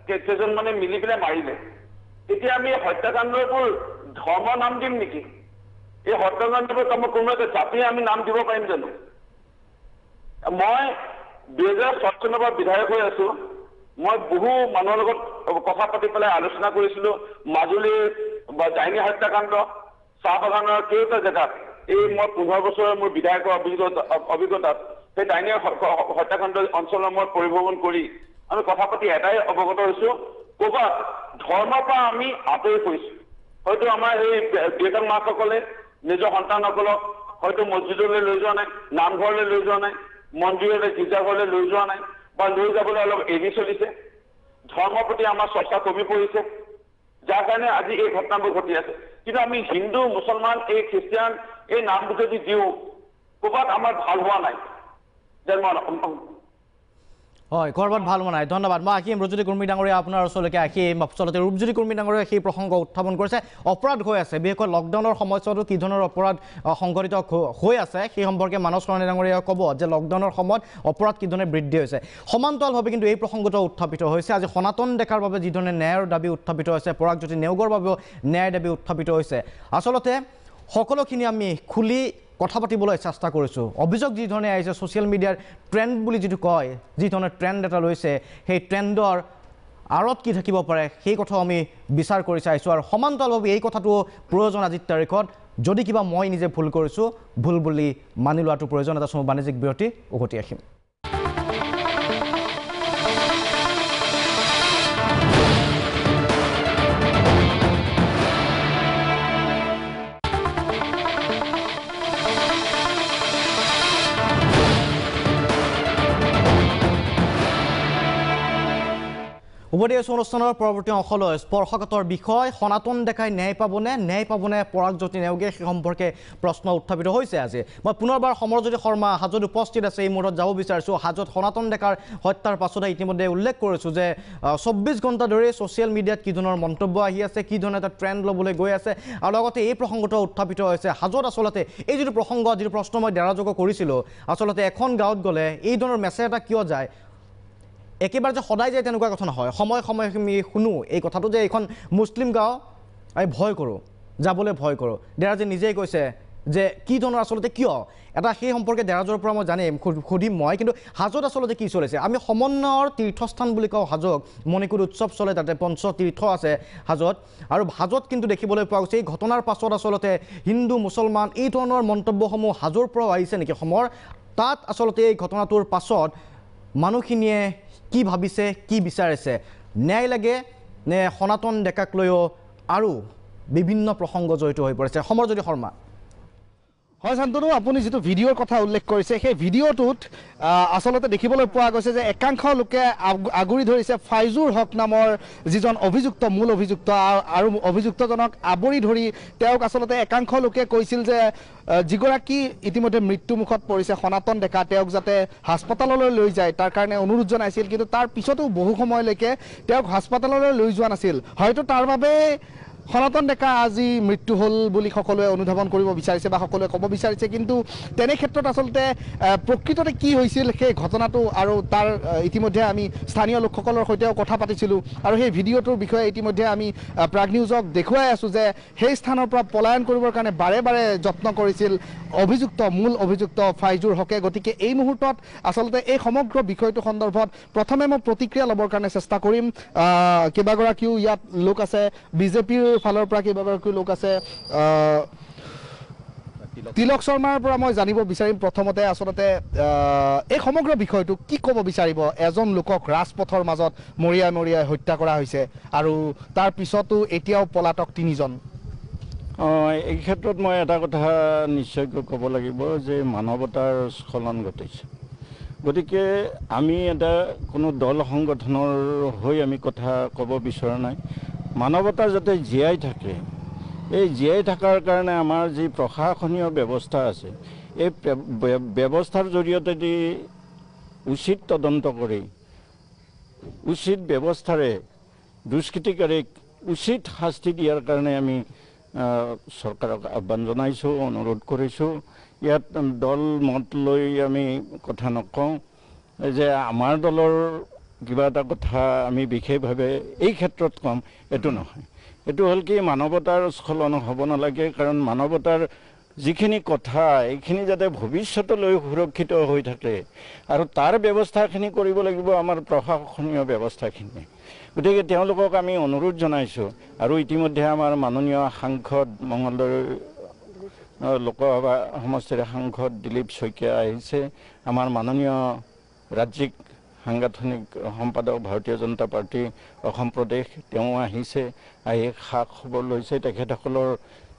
কেইজন মানে মিলি পেলাই মাৰিলে। এতিয়া আমি হত্যাকাণ্ডবোৰ ধৰ্ম নাম দিম নেকি? এই হত্যাকাণ্ডবোৰ কোনো এটা জাতি আমি নাম দিব পাৰিম জানো? মই 2007 চনৰ পৰা বিধায়ক হৈ আছো। মই বহু মানুহৰ লগত কথা পাতি পেলাই আলোচনা কৰিছিলো মাজুলীৰ বা ডাইনী হত্যাকাণ্ড, চাহ বাগানৰ কেইটা জেগাত এই মই 15 বছৰৰ মোৰ বিধায়কৰ অভিজ্ঞতাত সেই ডাইনী হত্যাকাণ্ড অঞ্চলৰ মই পৰিভ্ৰমণ কৰি আমি কথা পাতি এটাই অৱগত হৈছো, ক'ৰবাত ধৰ্মৰ পৰা আমি আঁতৰি পৰিছো। হয়তো আমাৰ এই দেউতাক মাকসকলে নিজৰ সন্তানসকলক হয়তো মছজিদলৈ লৈ যোৱা নাই, নামঘৰলৈ লৈ যোৱা নাই, মন্দিৰলৈ গীৰ্জাঘৰলৈ লৈ যোৱা নাই বা লৈ যাবলৈ অলপ এৰি চলিছে। ধৰ্মৰ প্ৰতি আমাৰ চৰ্চা কমি পৰিছে, যাৰ কাৰণে আজি এই ঘটনাবোৰ ঘটি আছে। কিন্তু আমি হিন্দু, মুছলমান, এই খ্ৰীষ্টিয়ান এই নামবোৰ যদি দিওঁ ক'ৰবাত আমাৰ ভাল হোৱা নাই যেন হয়, ক'ৰবাত ভাল হোৱা নাই। ধন্যবাদ। মই আহিম ৰূপজ্যোতি কুৰ্মী ডাঙৰীয়া আপোনাৰ ওচৰলৈকে আহিম। আচলতে ৰূপজ্যোতি কুৰ্মী ডাঙৰীয়া সেই প্ৰসংগ উত্থাপন কৰিছে। অপৰাধ হৈ আছে, বিশেষকৈ লকডাউনৰ সময়ছোৱাতো কি ধৰণৰ অপৰাধ সংঘটিত হৈ আছে সেই সম্পৰ্কে মানস সৰণী ডাঙৰীয়াই ক'ব যে লকডাউনৰ সময়ত অপৰাধ কি ধৰণে বৃদ্ধি হৈছে। সমান্তৰালভাৱে কিন্তু এই প্ৰসংগটো উত্থাপিত হৈছে। আজি সনাতন ডেকাৰ বাবে যি ধৰণে ন্যায়ৰ দাবী উত্থাপিত হৈছে, পৰাগজ্যোতি নেওগৰ বাবেও ন্যায়ৰ দাবী উত্থাপিত হৈছে। আচলতে সকলোখিনি আমি খুলি কথা পাতিবলৈ চেষ্টা কৰিছোঁ। অভিযোগ যি ধৰণে আহিছে, ছ'চিয়েল মিডিয়াৰ ট্ৰেণ্ড বুলি যিটো কয়, যি ধৰণে ট্ৰেণ্ড এটা লৈছে, সেই ট্ৰেণ্ডৰ আঁৰত কি থাকিব পাৰে সেই কথাও আমি বিচাৰ কৰি চাইছোঁ। আৰু সমান্তৰালভাৱে এই কথাটো প্ৰয়োজন আজিৰ তাৰিখত। যদি কিবা মই নিজে ভুল কৰিছোঁ, ভুল বুলি মানি লোৱাটো প্ৰয়োজন। এটা সময় বাণিজ্যিক বিৰতি, উভতি আহিম। উভতি আছোঁ অনুষ্ঠানৰ পৰৱৰ্তী অংশলৈ। স্পৰ্শকাতৰ বিষয়, সনাতন ডেকাই ন্যায় পাবনে পৰাগজ্যোতি নেওগে, সেই সম্পৰ্কে প্ৰশ্ন উত্থাপিত হৈছে। আজি মই পুনৰবাৰ সমৰজ্যোতি শৰ্মা হাজত উপস্থিত আছে। এই মুহূৰ্তত যাব বিচাৰিছোঁ হাজত। সনাতন ডেকাৰ হত্যাৰ পাছতে ইতিমধ্যে উল্লেখ কৰিছোঁ যে 24 ঘণ্টা ধৰি ছ'চিয়েল মিডিয়াত কি ধৰণৰ মন্তব্য আহি আছে, কি ধৰণৰ এটা ট্ৰেণ্ড ল'বলৈ গৈ আছে, আৰু লগতে এই প্ৰসংগটো উত্থাপিত হৈছে হাজত। আচলতে এই যিটো প্ৰসংগ, যিটো প্ৰশ্ন মই দেৰাযোগ্য কৰিছিলোঁ, আচলতে এখন গাঁৱত গ'লে এই ধৰণৰ মেছেজ এটা কিয় যায়? একেবাৰে যে সদায় যায় তেনেকুৱা কথা নহয়। সময়ে আমি শুনো এই কথাটো যে এইখন মুছলিম গাঁও, আমি ভয় কৰোঁ, যাবলৈ ভয় কৰোঁ। দেৰাজে নিজেই কৈছে যে কি ধৰণৰ আচলতে কিয় এটা সেই সম্পৰ্কে দেৰাজৰ পৰা মই জানিম, সুধিম মই। কিন্তু হাজত আচলতে কি চলিছে? আমি সমন্বয়ৰ তীৰ্থস্থান বুলি কওঁ হাজক। মণিকুট উৎসৱ চলে, তাতে পঞ্চতীৰ্থ আছে হাজত। আৰু হাজত কিন্তু দেখিবলৈ পোৱা গৈছে এই ঘটনাৰ পাছত আচলতে হিন্দু, মুছলমান এই ধৰণৰ মন্তব্যসমূহ হাজোৰ পৰাও আহিছে নেকি অসমৰ? তাত আচলতে এই ঘটনাটোৰ পাছত মানুহখিনিয়ে কি ভাবিছে, কি বিচাৰিছে? ন্যায় লাগে নে সনাতন ডেকাক লৈও আৰু বিভিন্ন প্ৰসংগ জড়িত হৈ পৰিছে? সমৰজ্যোতি শৰ্মা। হয় শান্তনু, আপুনি যিটো ভিডিঅ'ৰ কথা উল্লেখ কৰিছে, সেই ভিডিঅ'টোত আচলতে দেখিবলৈ পোৱা গৈছে যে একাংশ লোকে আগুৰি ধৰিছে ফাইজুৰ হক নামৰ যিজন অভিযুক্ত, মূল অভিযুক্ত, আৰু অভিযুক্তজনক আৱৰি ধৰি তেওঁক আচলতে একাংশ লোকে কৈছিল যে যিগৰাকী ইতিমধ্যে মৃত্যুমুখত পৰিছে সনাতন ডেকা, তেওঁক যাতে হাস্পতাললৈ লৈ যায় তাৰ কাৰণে অনুৰোধ জনাইছিল। কিন্তু তাৰ পিছতো বহু সময়লৈকে তেওঁক হাস্পতাললৈ লৈ যোৱা নাছিল। হয়তো তাৰ বাবে সনাতন ডেকা আজি মৃত্যু হ'ল বুলি সকলোৱে অনুধাৱন কৰিব বিচাৰিছে বা সকলোৱে ক'ব বিচাৰিছে। কিন্তু তেনে ক্ষেত্ৰত আচলতে প্ৰকৃততে কি হৈছিল সেই ঘটনাটো, আৰু তাৰ ইতিমধ্যে আমি স্থানীয় লোকসকলৰ সৈতেও কথা পাতিছিলোঁ। আৰু সেই ভিডিঅ'টোৰ বিষয়ে ইতিমধ্যে আমি প্ৰাগ নিউজক দেখুৱাই আছোঁ যে সেই স্থানৰ পৰা পলায়ন কৰিবৰ কাৰণে বাৰে বাৰে যত্ন কৰিছিল মূল অভিযুক্ত ফাইজুৰ হকে। গতিকে এই মুহূৰ্তত আচলতে এই সমগ্ৰ বিষয়টো সন্দৰ্ভত প্ৰথমে মই প্ৰতিক্ৰিয়া ল'বৰ কাৰণে চেষ্টা কৰিম। কেইবাগৰাকীও ইয়াত লোক আছে, বিজেপিৰ ফালৰ পৰা কেইবাগৰাকীও লোক আছে। তিলক শৰ্মাৰ পৰা মই জানিব বিচাৰিম প্ৰথমতে আচলতে এই সমগ্ৰ বিষয়টো কি ক'ব বিচাৰিব? এজন লোকক ৰাজপথৰ মাজত মৰিয়াই হত্যা কৰা হৈছে, আৰু তাৰ পিছতো এতিয়াও পলাতক 3জন। এই ক্ষেত্ৰত মই এটা কথা নিশ্চয়কৈ ক'ব লাগিব যে মানৱতাৰ স্খলন ঘটিছে। গতিকে আমি এটা কোনো দল সংগঠনৰ হৈ আমি কথা ক'ব বিচৰা নাই। মানৱতা যাতে জীয়াই থাকে, এই জীয়াই থকাৰ কাৰণে আমাৰ যি প্ৰশাসনীয় ব্যৱস্থা আছে, এই ব্যৱস্থাৰ জৰিয়তে যদি উচিত তদন্ত কৰি উচিত ব্যৱস্থাৰে দুষ্কৃতিকাৰীক উচিত শাস্তি দিয়াৰ কাৰণে আমি চৰকাৰক আহ্বান জনাইছোঁ, অনুৰোধ কৰিছোঁ। ইয়াত দল মত লৈ আমি কথা নকওঁ যে আমাৰ দলৰ কিবা এটা কথা আমি বিশেষভাৱে এই ক্ষেত্ৰত কম, এইটো নহয়। এইটো হ'ল কি মানৱতাৰ স্খলন হ'ব নালাগে, কাৰণ মানৱতাৰ যিখিনি কথা এইখিনি যাতে ভৱিষ্যতলৈ সুৰক্ষিত হৈ থাকে আৰু তাৰ ব্যৱস্থাখিনি কৰিব লাগিব আমাৰ প্ৰশাসনীয় ব্যৱস্থাখিনি। গতিকে তেওঁলোকক আমি অনুৰোধ জনাইছোঁ। আৰু ইতিমধ্যে আমাৰ মাননীয় সাংসদ মঙলদৈ লোকসভা সমষ্টিৰ সাংসদ দিলীপ শইকীয়া আহিছে, আমাৰ মাননীয় ৰাজ্যিক সাংগঠনিক সম্পাদক ভাৰতীয় জনতা পাৰ্টি অসম প্ৰদেশ তেওঁ আহিছে, আহি খা খবৰ লৈছে। তেখেতসকলৰ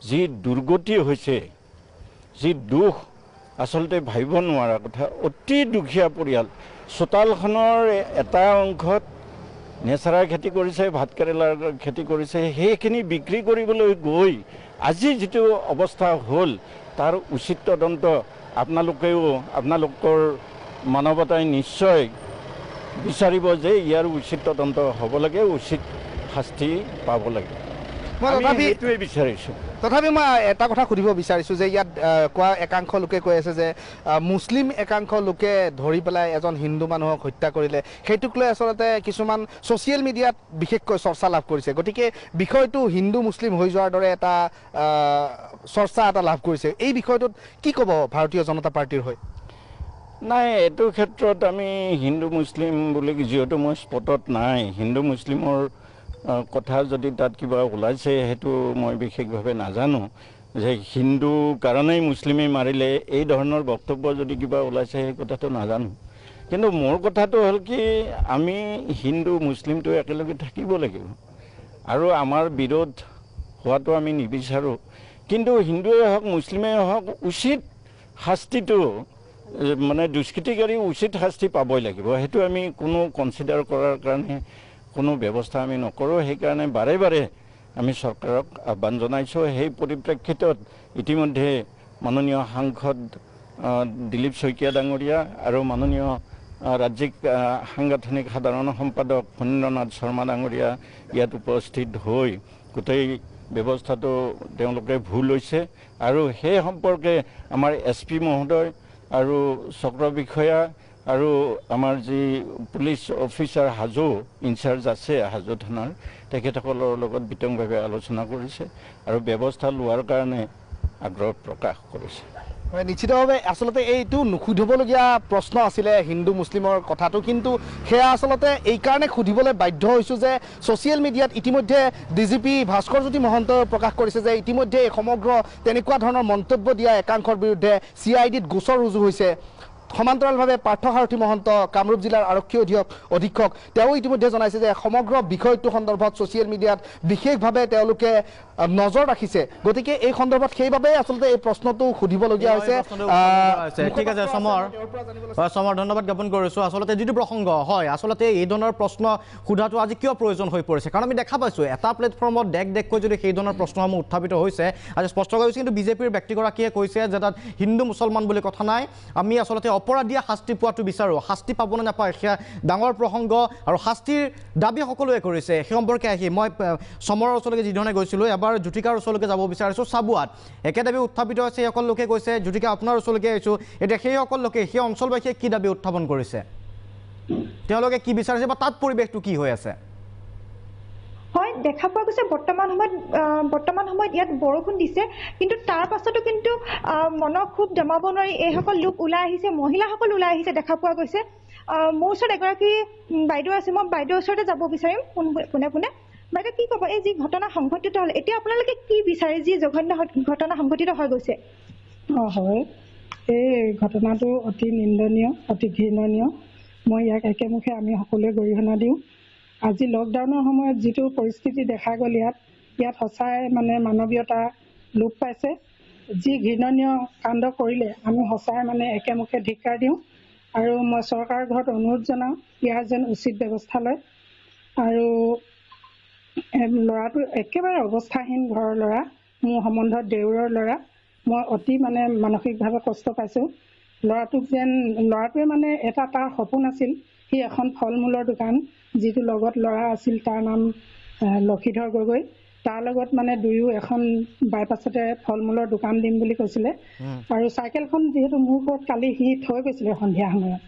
যি দুৰ্গতি হৈছে, যি দুখ আচলতে ভাবিব নোৱাৰা কথা। অতি দুখীয়া পৰিয়াল, চোতালখনৰ এটা অংশত নেচাৰাৰ খেতি কৰিছে, ভাতকেৰেলাৰ খেতি কৰিছে, সেইখিনি বিক্ৰী কৰিবলৈ গৈ আজি যিটো অৱস্থা হ'ল তাৰ উচিত তদন্ত আপোনালোকৰ মানৱতাই নিশ্চয় বিচাৰিব যে ইয়াৰ উচিত তদন্ত হ'ব লাগে, উচিত শাস্তি পাব লাগে। এইটোৱে বিচাৰিছোঁ। তথাপি মই এটা কথা সুধিব বিচাৰিছোঁ যে ইয়াত কোৱা একাংশ লোকে কৈ আছে যে মুছলিম একাংশ লোকে ধৰি পেলাই এজন হিন্দু মানুহক হত্যা কৰিলে, সেইটোক লৈ আচলতে কিছুমান ছ'চিয়েল মিডিয়াত বিশেষকৈ চৰ্চা লাভ কৰিছে। গতিকে বিষয়টো হিন্দু মুছলিম হৈ যোৱাৰ দৰে এটা চৰ্চা এটা লাভ কৰিছে। এই বিষয়টোত কি ক'ব ভাৰতীয় জনতা পাৰ্টিৰ হৈ? নাই, এইটো ক্ষেত্ৰত আমি হিন্দু মুছলিম বুলি যিহেতু মই স্পটত নাই, হিন্দু মুছলিমৰ কথা যদি তাত কিবা ওলাইছে সেইটো মই বিশেষভাৱে নাজানো। যে হিন্দু কাৰণেই মুছলিমে মাৰিলে এই ধৰণৰ বক্তব্য যদি কিবা ওলাইছে সেই কথাটো নাজানো। কিন্তু মোৰ কথাটো হ'ল কি আমি হিন্দু মুছলিমটো একেলগে থাকিব লাগিব আৰু আমাৰ বিৰোধ হোৱাটো আমি নিবিচাৰোঁ। কিন্তু হিন্দুৱে হওক মুছলিমেই হওক উচিত শাস্তিটো মানে দুষ্কৃতিকাৰী উচিত শাস্তি পাবই লাগিব। সেইটো আমি কোনো কনচিডাৰ কৰাৰ কাৰণে কোনো ব্যৱস্থা আমি নকৰোঁ। সেইকাৰণে বাৰে বাৰে আমি চৰকাৰক আহ্বান জনাইছোঁ। সেই পৰিপ্ৰেক্ষিতত ইতিমধ্যে মাননীয় সাংসদ দিলীপ শইকীয়া ডাঙৰীয়া আৰু মাননীয় ৰাজ্যিক সাংগঠনিক সাধাৰণ সম্পাদক ফণীন্দ্ৰনাথ শৰ্মা ডাঙৰীয়া ইয়াত উপস্থিত হৈ গোটেই ব্যৱস্থাটো তেওঁলোকে ভুল লৈছে আৰু সেই সম্পৰ্কে আমাৰ SP মহোদয় আৰু চক্ৰ বিষয়া আৰু আমাৰ যি পুলিচ অফিচাৰ হাজো ইনচাৰ্জ আছে হাজো থানাৰ, তেখেতসকলৰ লগত বিতংভাৱে আলোচনা কৰিছে আৰু ব্যৱস্থা লোৱাৰ কাৰণে আগ্ৰহ প্ৰকাশ কৰিছে। নিশ্চিতভাৱে আচলতে এইটো নুসুধিবলগীয়া প্ৰশ্ন আছিলে হিন্দু মুছলিমৰ কথাটো, কিন্তু সেয়া আচলতে এইকাৰণে সুধিবলৈ বাধ্য হৈছোঁ যে ছ'চিয়েল মিডিয়াত ইতিমধ্যে DGP ভাস্কৰ জ্যোতি মহন্তই প্ৰকাশ কৰিছে যে ইতিমধ্যে এই সমগ্ৰ তেনেকুৱা ধৰণৰ মন্তব্য দিয়া একাংশৰ বিৰুদ্ধে CIDত গোচৰ ৰুজু হৈছে। সমান্তৰালভাৱে পাৰ্থসাৰথী মহন্ত কামৰূপ জিলাৰ আৰক্ষী অধীক্ষক তেওঁ ইতিমধ্যে জনাইছে যে সমগ্ৰ বিষয়টো সন্দৰ্ভত ছ'চিয়েল মিডিয়াত বিশেষভাৱে তেওঁলোকে নজৰ ৰাখিছে। গতিকে এই সন্দৰ্ভত সেইবাবে আচলতে এই প্ৰশ্নটো সুধিবলগীয়া হৈছে। ঠিক আছে সমৰ ধন্যবাদ জ্ঞাপন কৰিছোঁ। আচলতে যিটো প্ৰসংগ হয়, আচলতে এই ধৰণৰ প্ৰশ্ন সোধাটো আজি কিয় প্ৰয়োজন হৈ পৰিছে, কাৰণ আমি দেখা পাইছোঁ এটা প্লেটফৰ্মত দেশকৈ যদি সেই ধৰণৰ প্ৰশ্নসমূহ উত্থাপিত হৈছে আজি স্পষ্ট কৰিছে। কিন্তু BJPৰ ব্যক্তিগৰাকীয়ে কৈছে যে তাত হিন্দু মুছলমান বুলি কথা নাই, আমি আচলতে অপৰাধীয়ে শাস্তি পোৱাটো বিচাৰোঁ, শাস্তি পাব নে নাপায় সেয়া ডাঙৰ প্ৰসংগ আৰু শাস্তিৰ দাবী সকলোৱে কৰিছে। সেই সম্পৰ্কে আহি মই চমৰৰ ওচৰলৈকে যিধৰণে গৈছিলোঁ, এবাৰ জ্যোতিকাৰ ওচৰলৈকে যাব বিচাৰিছোঁ। চাবুৱাত একে দাবী উত্থাপিত হৈছে, সেইসকল লোকে কৈছে। জ্যোতিকা, আপোনাৰ ওচৰলৈকে আহিছোঁ। এতিয়া সেইসকল লোকে সেই অঞ্চলবাসীয়ে কি দাবী উত্থাপন কৰিছে, তেওঁলোকে কি বিচাৰিছে বা তাত পৰিৱেশটো কি হৈ আছে? হয়, দেখা পোৱা গৈছে বৰ্তমান সময়ত ইয়াত বৰষুণ দিছে, কিন্তু তাৰ পাছতো কিন্তু মনৰ ক্ষোভ দমাব নোৱাৰি এইসকল লোক ওলাই আহিছে, মহিলাসকল ওলাই আহিছে দেখা পোৱা গৈছে। মোৰ ওচৰত এগৰাকী বাইদেউ আছে, মই বাইদেউৰ ওচৰতে যাব বিচাৰিম পোনে পোনে। বাইদেউ, কি ক'ব এই যি ঘটনা সংঘটিত হ'ল, এতিয়া আপোনালোকে কি বিচাৰে যি জঘন্য ঘটনা সংঘটিত হৈ গৈছে? হয়, এই ঘটনাটো অতি নিন্দনীয়, অতি ঘৃণনীয়। মই ইয়াক একেমুখে আমি সকলোৱে গৰিহণা দিওঁ। আজি লকডাউনৰ সময়ত যিটো পৰিস্থিতি দেখা গ'ল ইয়াত সঁচাই মানে মানৱীয়তা লোপ পাইছে। যি ঘৃণনীয় কাণ্ড কৰিলে আমি সঁচাই মানে একেমুখে ধিক্কাৰ দিওঁ আৰু মই চৰকাৰৰ ঘৰত অনুৰোধ জনাওঁ ইয়াৰ যেন উচিত ব্যৱস্থা লয়। আৰু ল'ৰাটো একেবাৰে অৱস্থাহীন ঘৰৰ ল'ৰা, মোৰ সম্বন্ধত দেউৰৰ ল'ৰা। মই অতি মানে মানসিকভাৱে কষ্ট পাইছোঁ। ল'ৰাটোৱে মানে তাৰ সপোন আছিল, সি এখন ফল মূলৰ দোকান, যিটো লগত ল'ৰা আছিল তাৰ নাম লক্ষীধৰ গগৈ তাৰ লগত মানে দুয়ো এখন বাইপাছতে ফল মূলৰ দোকান দিম বুলি কৈছিলে আৰু চাইকেলখন যিহেতু মোৰ ঘৰত কালি সি থৈ গৈছিলে সন্ধিয়া সময়ত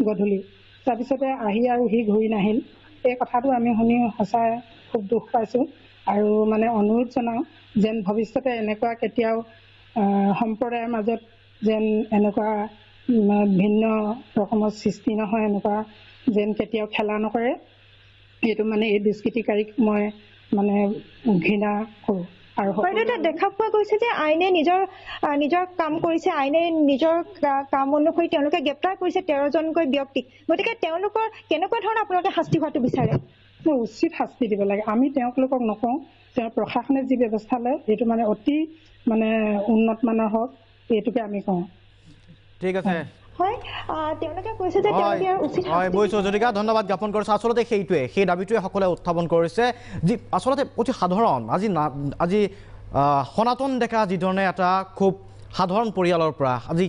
গধূলি তাৰপিছতে আহি আৰু সি ঘূৰি নাহিল এই কথাটো আমি শুনি সঁচাই খুব দুখ পাইছোঁ আৰু মানে অনুৰোধ জনাওঁ যেন ভৱিষ্যতে এনেকুৱা কেতিয়াও সম্প্ৰদায়ৰ মাজত যেন এনেকুৱা ভিন্ন ৰকমৰ সৃষ্টি নহয় এনেকুৱা যেন কেতিয়াও খেলা নকৰে এইটো মানে এই দুষ্কৃতিকাৰীক মই মানে ঘৃণা কৰোঁ আৰু দেখা পোৱা গৈছে যে আইনে নিজৰ কাম কৰিছে আইনে নিজৰ কাম অনুসৰি তেওঁলোকে গ্ৰেপ্তাৰ কৰিছে 13জনকৈ ব্যক্তিক গতিকে তেওঁলোকৰ কেনেকুৱা ধৰণৰ আপোনালোকে শাস্তি হোৱাটো বিচাৰে উচিত শাস্তি দিব লাগে আমি তেওঁলোকক নকওঁ তেওঁ প্ৰশাসনে যি ব্যৱস্থা লয় এইটো মানে অতি মানে উন্নত মানৰ হওক এইটোকে আমি কওঁ ঠিক আছে হয় তেওঁলোকে কৈছে যে তেওঁলোকে উচিত হয় বৈছো জ্যোতিকা ধন্যবাদ জ্ঞাপন কৰিছো আচলতে সেই দাবীটোৱে সকলে উত্থাপন কৰিছে যি আচলতে অতি সাধাৰণ আজি সনাতন ডেকা যিধৰণে এটা খুব সাধাৰণ পৰিয়ালৰ পৰা আজি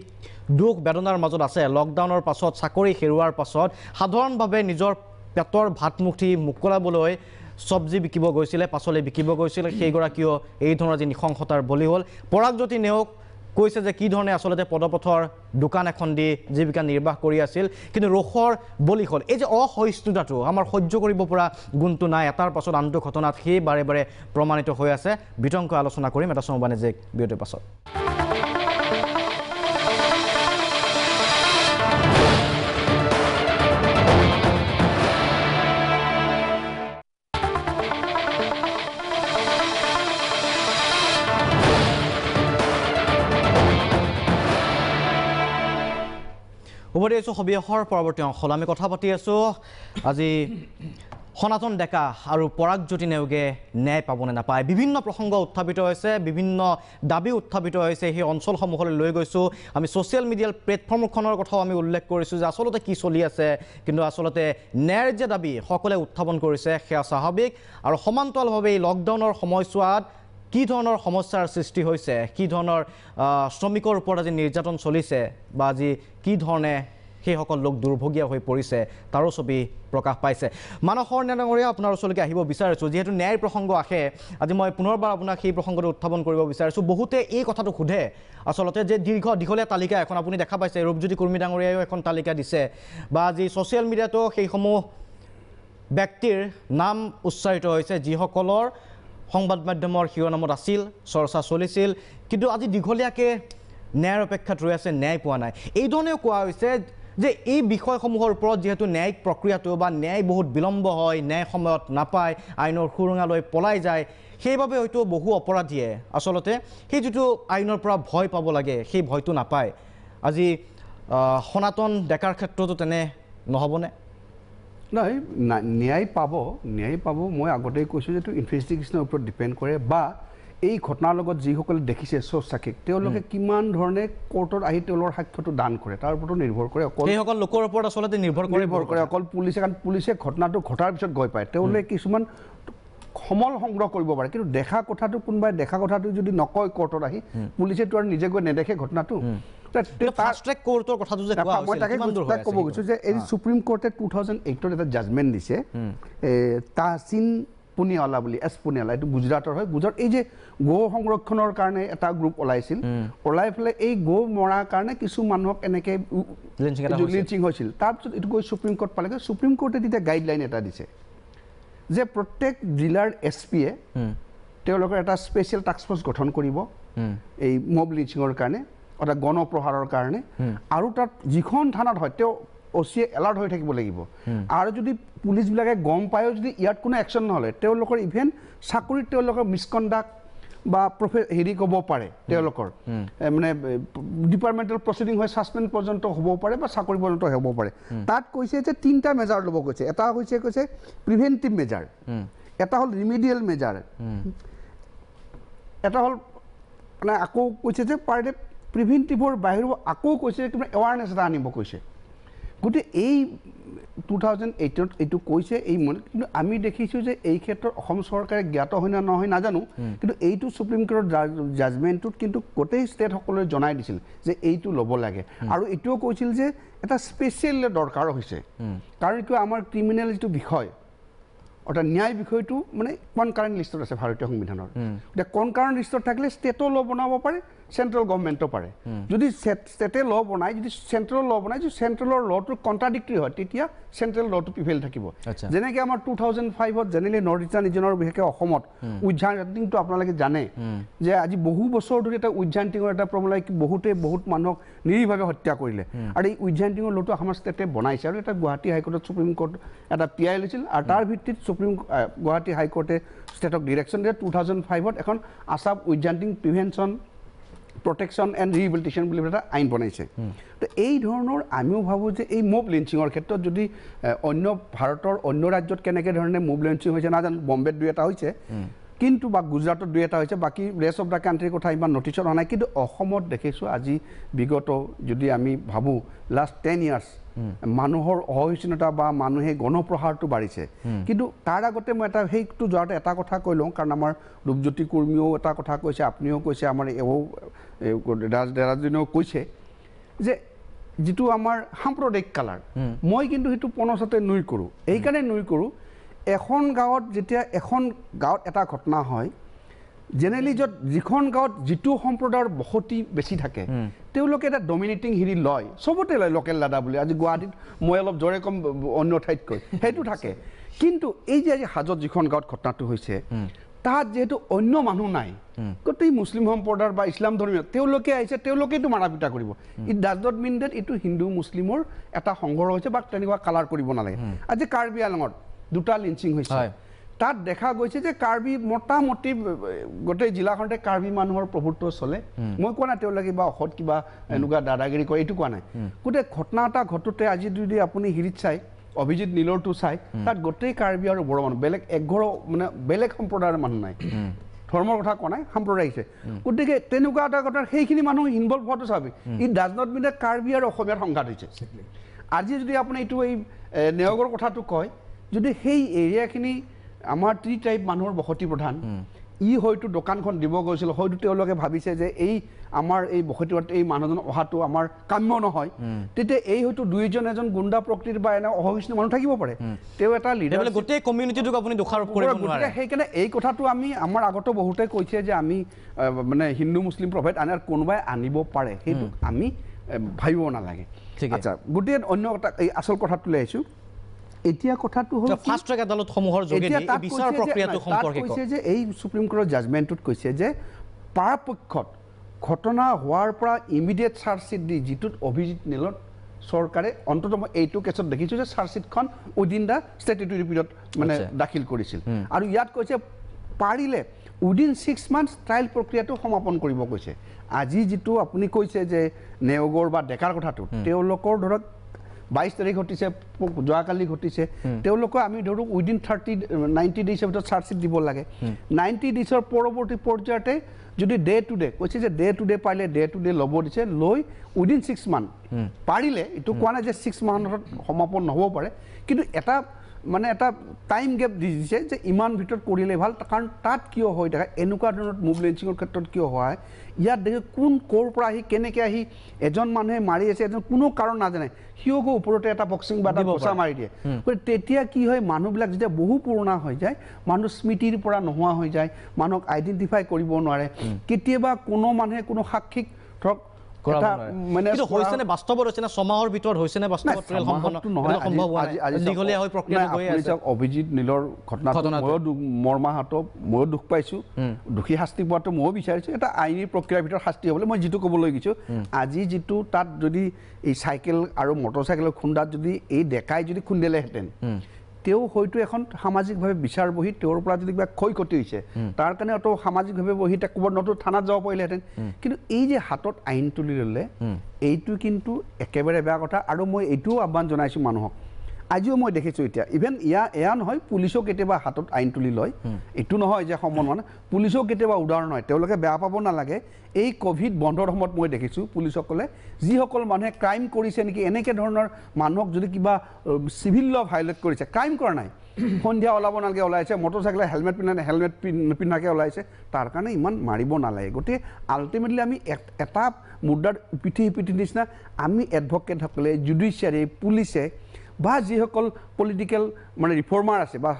দুখ বেদনাৰ মাজত আছে লকডাউনৰ পাছত চাকৰি হেৰুৱাৰ পাছত সাধাৰণভাৱে নিজৰ পেটৰ ভাতমুঠি মোকলাবলৈ চব্জি বিকিব গৈছিলে পাচলি বিকিব গৈছিলে সেইগৰাকীও এই ধৰণৰ যি নৃশংসতাৰ বলি হ'ল পৰাগজ্যোতি নেওগ কৈছে যে কি ধৰণে আচলতে পদপথৰ দোকান এখন দি জীৱিকা নিৰ্বাহ কৰি আছিল কিন্তু ৰোষৰ বলি হ'ল এই যে অসহিষ্ণুতাটো আমাৰ সহ্য কৰিব পৰা গুণটো নাই এটাৰ পাছত আনটো ঘটনাত সেই বাৰে বাৰে প্ৰমাণিত হৈ আছে বিতংকৈ আলোচনা কৰিম এটা সময় বাণিজ্যিক বিৰতিৰ পাছত উভতি আছোঁ সবিশেষৰ পৰৱৰ্তী অংশলৈ আমি কথা পাতি আছোঁ আজি সনাতন ডেকা আৰু পৰাগজ্যোতি নেওগে ন্যায় পাবনে নাপায় বিভিন্ন প্ৰসংগ উত্থাপিত হৈছে বিভিন্ন দাবী উত্থাপিত হৈছে সেই অঞ্চলসমূহলৈ লৈ গৈছোঁ আমি ছ'চিয়েল মিডিয়াৰ প্লেটফৰ্মখনৰ কথাও আমি উল্লেখ কৰিছোঁ যে আচলতে কি চলি আছে কিন্তু আচলতে ন্যায়ৰ যে দাবী সকলোৱে উত্থাপন কৰিছে সেয়া স্বাভাৱিক আৰু সমান্তৰালভাৱে এই লকডাউনৰ সময়ছোৱাত কি ধৰণৰ সমস্যাৰ সৃষ্টি হৈছে কি ধৰণৰ শ্ৰমিকৰ ওপৰত আজি নিৰ্যাতন চলিছে বা আজি কি ধৰণে সেইসকল লোক দুৰ্ভগীয়া হৈ পৰিছে তাৰো ছবি প্ৰকাশ পাইছে মানসৰ ডাঙৰীয়া আপোনাৰ ওচৰলৈকে আহিব বিচাৰিছোঁ যিহেতু ন্যায়ৰ প্ৰসংগ আহে আজি মই পুনৰবাৰ আপোনাক সেই প্ৰসংগটো উত্থাপন কৰিব বিচাৰিছোঁ বহুতে এই কথাটো সোধে আচলতে যে দীঘলীয়া তালিকা এখন আপুনি দেখা পাইছে ৰূপজ্যোতি কুৰ্মী ডাঙৰীয়ায়ো এখন তালিকা দিছে বা আজি ছ'চিয়েল মিডিয়াতো সেইসমূহ ব্যক্তিৰ নাম উচ্চাৰিত হৈছে যিসকলৰ সংবাদ মাধ্যমৰ শিৰোনামত আছিল চৰ্চা চলিছিল কিন্তু আজি দীঘলীয়াকৈ ন্যায়ৰ অপেক্ষাত ৰৈ আছে ন্যায় পোৱা নাই এই ধৰণেও কোৱা হৈছে যে এই বিষয়সমূহৰ ওপৰত যিহেতু ন্যায়িক প্ৰক্ৰিয়াটো বা ন্যায় বহুত বিলম্ব হয় ন্যায় সময়ত নাপায় আইনৰ সুৰুঙালৈ পলাই যায় সেইবাবে হয়তো বহু অপৰাধীয়ে আচলতে সেই যিটো আইনৰ পৰা ভয় পাব লাগে সেই ভয়টো নাপায় আজি সনাতন ডেকাৰ ক্ষেত্ৰতো তেনে নহ'বনে নাই ন্যায় পাব মই আগতেই কৈছোঁ যে এইটো ইনভেষ্টিগেশ্যনৰ ওপৰত ডিপেণ্ড কৰে বা এই ঘটনাৰ লগত যিসকলে দেখিছে স্বচাক্ষিক তেওঁলোকে কিমান ধৰণে কোৰ্টত আহি তেওঁলোকৰ সাক্ষ্যটো দান কৰে তাৰ ওপৰতো নিৰ্ভৰ কৰে অকল সেইসকল লোকৰ ওপৰত আচলতে নিৰ্ভৰ কৰে অকল পুলিচে কাৰণ পুলিচে ঘটনাটো ঘটাৰ পিছত গৈ পায় তেওঁলোকে কিছুমান সমল সংগ্ৰহ কৰিব পাৰে কিন্তু দেখা কোনোবাই দেখা কথাটো যদি নকয় কোৰ্টত আহি পুলিচেতো আৰু নিজে গৈ নেদেখে ঘটনাটো ক'ব গৈছোঁ যে এই সুপ্ৰিম কোৰ্টে 2008 এটা জাজমেণ্ট দিছে তাহচিন পুনিয়ালা বুলি পুনিয়ালা এইটো গুজৰাটৰ হয় গুজৰাট এই যে গৌ সংৰক্ষণৰ কাৰণে এটা গ্ৰুপ ওলাইছিল ওলাই পেলাই এই গৌ মৰাৰ কাৰণে কিছু মানুহক এনেকৈ লিঞ্চিং হৈছিল তাৰপিছত এইটো গৈ সুপ্ৰিম কোৰ্ট পালেগৈ সুপ্ৰিম কোৰ্টে তেতিয়া গাইডলাইন এটা দিছে যে প্ৰত্যেক জিলাৰ SPয়ে তেওঁলোকৰ এটা স্পেচিয়েল টাস্ক ফ'ৰ্চ গঠন কৰিব এই মব লিঞ্চিঙৰ কাৰণে অৰ্থাৎ গণপ্ৰহাৰৰ কাৰণে আৰু তাত যিখন থানাত হয় তেওঁ OCয়ে এলাৰ্ট হৈ থাকিব লাগিব আৰু যদি পুলিচবিলাকে গম পায়ো যদি ইয়াত কোনো একশ্যন নহ'লে তেওঁলোকৰ ইভেন চাকৰিত তেওঁলোকৰ মিছকণ্ডাক্ট বা হেৰি ক'ব পাৰে তেওঁলোকৰ মানে ডিপাৰ্টমেণ্টেল প্ৰচিডিং হৈ ছাছপেণ্ড পৰ্যন্ত হ'ব পাৰে বা চাকৰি পৰ্যন্ত হ'ব পাৰে তাত কৈছে যে 3টা মেজাৰ ল'ব কৈছে এটা কৈছে প্ৰিভেণ্টিভ মেজাৰ এটা হ'ল ৰিমিডিয়েল মেজাৰ এটা হ'ল মানে আকৌ কৈছে যে পাৰ ডে প্ৰিভেণ্টিভৰ বাহিৰেও আকৌ কৈছে কিবা এৱাৰনেছ এটা আনিব কৈছে গতিকে এই 2008 এইটো কৈছে এই কিন্তু আমি দেখিছোঁ যে এই ক্ষেত্ৰত অসম চৰকাৰে জ্ঞাত হয় না নহয় নাজানো কিন্তু এইটো সুপ্ৰিম কোৰ্টৰ জাজমেণ্টটোত কিন্তু গোটেই ষ্টেটসকলে জনাই দিছিল যে এইটো ল'ব লাগে আৰু এইটোও কৈছিল যে এটা স্পেচিয়েল দৰকাৰ হৈছে কাৰণ কিয় আমাৰ ক্ৰিমিনেল যিটো বিষয় অৰ্থাৎ ন্যায় বিষয়টো মানে কনকাৰেণ্ট লিষ্টত আছে ভাৰতীয় সংবিধানৰ এতিয়া কনকাৰেণ্ট লিষ্টত থাকিলে ষ্টেটো ল বনাব পাৰে চেণ্ট্ৰেল গভৰ্ণমেণ্টো পাৰে যদি ষ্টেটে ল বনায় যদি চেণ্ট্ৰেল ল বনায় যদি চেণ্ট্ৰেলৰ লটোৰ কণ্ট্ৰাডিক্টৰী হয় তেতিয়া চেণ্ট্ৰেল লটো প্ৰিভেইল থাকিব যেনেকৈ আমাৰ 2005ত জেনেৰেলি নৰ্থ ইষ্টাৰ্ণ ৰিজনৰ বিশেষকৈ অসমত উইজাণ্টিংটো আপোনালোকে জানে যে আজি বহু বছৰ ধৰি এটা উইজাণ্টিঙৰ এটা প্ৰব্লেম বহুতে বহুত মানুহক নিৰীহভাৱে হত্যা কৰিলে আৰু এই উইজাণ্টিঙৰ লটো আমাৰ ষ্টেটে বনাইছে আৰু এটা গুৱাহাটী হাইকোৰ্টত সুপ্ৰিম কোৰ্ট এটা PI লৈছিল আৰু তাৰ ভিত্তিত গুৱাহাটী হাইকোৰ্টে ষ্টেটক ডিৰেকশ্যন দিয়ে 2005ত এখন Assam witch hunting prevention protection and rehabilitation বুলি এটা আইন বনাইছে তো এই ধৰণৰ আমিও ভাবোঁ যে এই মব লিঞ্চিঙৰ ক্ষেত্ৰত যদি অন্য ভাৰতৰ অন্য ৰাজ্যত কেনেকৈ ধৰণে মব লিঞ্চিং হৈছে নাজানো বম্বেত 2 এটা হৈছে কিন্তু বা গুজৰাটত 2 এটা হৈছে বাকী ৰেষ্ট অফ দ্য কাণ্ট্ৰিৰ কথা ইমান নটিছত অহা নাই কিন্তু অসমত দেখিছোঁ আজি বিগত যদি আমি ভাবোঁ লাষ্ট 10 ইয়াৰ্ছ মানুহৰ অসহিষ্ণুতা বা মানুহে গণপ্ৰহাৰটো বাঢ়িছে কিন্তু তাৰ আগতে মই এটা সেইটো যোৱাতে এটা কথা কৈ লওঁ কাৰণ আমাৰ ৰূপজ্যোতি কুৰ্মীয়েও এটা কথা কৈছে আপুনিও কৈছে আমাৰ ৰাজদিনেও কৈছে যে যিটো আমাৰ সাম্প্ৰদায়িক কালাৰ মই কিন্তু সেইটো পনচতে নুই কৰোঁ এইকাৰণে নুই কৰোঁ এখন গাঁৱত যেতিয়া এখন গাঁৱত এটা ঘটনা হয় জেনেৰেলি য'ত যিখন গাঁৱত যিটো সম্প্ৰদায়ৰ বসতি বেছি থাকে তেওঁলোকে এটা ডমিনেটিং হেৰি লয় চবতে লয় লোকেল দাদা বুলি আজি গুৱাহাটীত মই অলপ জোৰে কম অন্য ঠাইতকৈ সেইটো থাকে কিন্তু এই যে আজি হাজত যিখন গাঁৱত ঘটনাটো হৈছে তাত যেহেতু অন্য মানুহ নাই গোটেই মুছলিম সম্প্ৰদায়ৰ বা ইছলাম ধৰ্মীয় তেওঁলোকে আহিছে তেওঁলোকেতো মাৰা পিটা কৰিব it does not mean that এইটো হিন্দু মুছলিমৰ এটা সংঘৰ্ষ হৈছে বা তেনেকুৱা কালাৰ কৰিব নালাগে আজি কাৰ্বি আংলঙত 2টা লিঞ্চিং হৈছে তাত দেখা গৈছে যে কাৰ্বি মোটামুটি গোটেই জিলাখনতে কাৰ্বি মানুহৰ প্ৰভুত্ব চলে মই কোৱা নাই তেওঁলোকে কিবা অসৎ কিবা এনেকুৱা দাদাগিৰি কৰে এইটো কোৱা নাই গোটেই ঘটনা এটা ঘটোতে আজি যদি আপুনি হিৰিত চাই অভিজিত নীলৰটো চাই তাত গোটেই কাৰ্বি আৰু বড়ো মানুহ বেলেগ এঘৰ মানে বেলেগ সম্প্ৰদায়ৰ মানুহ নাই ধৰ্মৰ কথা কোৱা নাই সম্প্ৰদায় আহিছে গতিকে তেনেকুৱা এটা কথা সেইখিনি মানুহ ইনভলভ হোৱাটো স্বাভাৱিক it does not mean that Karbi আৰু অসমীয়াৰ সংঘাত হৈছে আজি যদি আপুনি এইটো এই নেওগৰ কথাটো কয় যদি সেই এৰিয়াখিনি আমাৰ 3 টাইপ মানুহৰ বসতি প্ৰধান ই হয়তো দোকানখন দিব গৈছিল হয়তো তেওঁলোকে ভাবিছে যে এই আমাৰ এই বসতিত এই মানুহজন অহাটো আমাৰ কাম্য নহয় তেতিয়া এই হয়তো এজন গুণ্ডা প্ৰকৃতিৰ বা এনে অসহিষ্ণু মানুহ থাকিব পাৰে তেওঁ এটা লিডাৰ গোটেই কমিউনিটিটোক আপুনি দোষাৰোপ কৰিব নোৱাৰে সেইকাৰণে এই কথাটো আমি আমাৰ আগতো বহুতে কৈছে যে আমি মানে হিন্দু মুছলিম প্ৰভেদ আনাৰ কোনোবাই আনিব পাৰে সেইটো আমি ভাবিব নালাগে আচ্ছা গোটেই অন্য এই আচল কথাটো লৈ আহিছোঁ এতিয়া কথাটো হ'ল ফাষ্ট ট্ৰেক আদালতসমূহৰ যোগেদি এই বিচাৰ প্ৰক্ৰিয়াটো সম্পৰ্কে কৈছে যে এই সুপ্ৰিম কোৰ্টৰ জাজমেণ্টত কৈছে যে পৰাপক্ষত ঘটনা হোৱাৰ পৰা ইমিডিয়েট চাৰ্জশ্বিট দি যিটোত অভিজিত নীলত চৰকাৰে অন্ততঃ মই এইটো কেছত দেখিছোঁ যে চাৰ্জশ্বিটখন উইদিন দ্য ষ্টেটুটৰী পিৰিয়ড মানে দাখিল কৰিছিল আৰু ইয়াত কৈছে পাৰিলে উইদিন 6 মান্থছ ট্ৰায়েল প্ৰক্ৰিয়াটো সমাপন কৰিব কৈছে আজি যিটো আপুনি কৈছে যে নেওগৰ বা ডেকাৰ কথাটো তেওঁলোকৰ ধৰক 22 তাৰিখ ঘটিছে যোৱাকালি ঘটিছে তেওঁলোকক আমি ধৰক উইদিন 90 ডেজৰ ভিতৰত চাৰ্জশ্বিট দিব লাগে 90 ডেজৰ পৰৱৰ্তী পৰ্যায়তে যদি ডে টু ডে কৈছে যে ডে টু ডে পাৰিলে ডে টু ডে ল'ব দিছে লৈ উইদিন 6 মান্থ পাৰিলে এইটো কোৱা নাই যে 6 মান্থত সমাপন নহ'ব পাৰে কিন্তু এটা মানে এটা টাইম গেপ দি দিছে যে ইমান ভিতৰত কৰিলে ভাল কাৰণ তাত কিয় হৈ থাকে এনেকুৱা ধৰণৰ মুভ লিঞ্চিঙৰ ক্ষেত্ৰত কিয় হয় ইয়াত দেখে কোন ক'ৰ পৰা আহি কেনেকৈ আহি এজন মানুহে মাৰি আছে এজন কোনো কাৰণ নাজানে সিওকো ওপৰতে এটা বক্সিং বা এটা বচা মাৰি দিয়ে গতিকে তেতিয়া কি হয় মানুহবিলাক যেতিয়া বহু পুৰণা হৈ যায় মানুহ স্মৃতিৰ পৰা নোহোৱা হৈ যায় মানুহক আইডেণ্টিফাই কৰিব নোৱাৰে কেতিয়াবা কোনো মানুহে কোনো সাক্ষীক ধৰক মানে হৈছে নে বাস্তৱত হৈছে নে ছমাহৰ ভিতৰত হৈছে নে বাস্তৱত ট্ৰেল সম্ভৱ দীঘলীয়া হৈ প্ৰক্ৰিয়া গৈ আছে অভিজিত নীলৰ ঘটনাটো ময়ো মৰ্মাহত ময়ো দুখ পাইছোঁ দোষী শাস্তি পোৱাটো ময়ো বিচাৰিছোঁ এটা আইনী প্ৰক্ৰিয়াৰ ভিতৰত শাস্তি হ'বলৈ মই যিটো ক'বলৈ গৈছোঁ আজি যিটো তাত যদি এই চাইকেল আৰু মটৰচাইকেলৰ খুন্দাত যদি এই ডেকাই যদি খুন্দিলেহেঁতেন তেওঁ হয়তো এখন সামাজিকভাৱে বিচাৰ বহি তেওঁৰ পৰা যদি কিবা ক্ষয় ক্ষতি হৈছে তাৰ কাৰণে অত সামাজিকভাৱে বহি তাক ক'ৰবাত নতুন থানাত যাব পাৰিলেহেঁতেন কিন্তু এই যে হাতত আইন তুলি ল'লে এইটো কিন্তু একেবাৰে বেয়া কথা আৰু মই এইটোও আহ্বান জনাইছোঁ মানুহক আজিও মই দেখিছোঁ এতিয়া ইভেন এয়া নহয় পুলিচেও কেতিয়াবা হাতত আইন তুলি লয় এইটো নহয় যে সমন মানে পুলিচেও কেতিয়াবা উদাহৰণ হয় তেওঁলোকে বেয়া পাব নালাগে এই ক'ভিড বন্ধৰ সময়ত মই দেখিছোঁ পুলিচসকলে যিসকল মানুহে ক্ৰাইম কৰিছে নেকি এনেকৈ ধৰণৰ মানুহক যদি কিবা চিভিল ল ভায়লেট কৰিছে ক্ৰাইম কৰা নাই সন্ধিয়া ওলাব নালাগে ওলাইছে মটৰচাইকেলে হেলমেট নিপিন্ধাকৈ ওলাইছে তাৰ কাৰণে ইমান মাৰিব নালাগে গতিকে আল্টিমেটলি আমি এটা মুদ্ৰাৰ পিঠি নিচিনা আমি এডভকেটসকলে জুডিচিয়াৰী পুলিচে বা যিসকল পলিটিকেল মানে ৰিফৰ্মাৰ আছে বা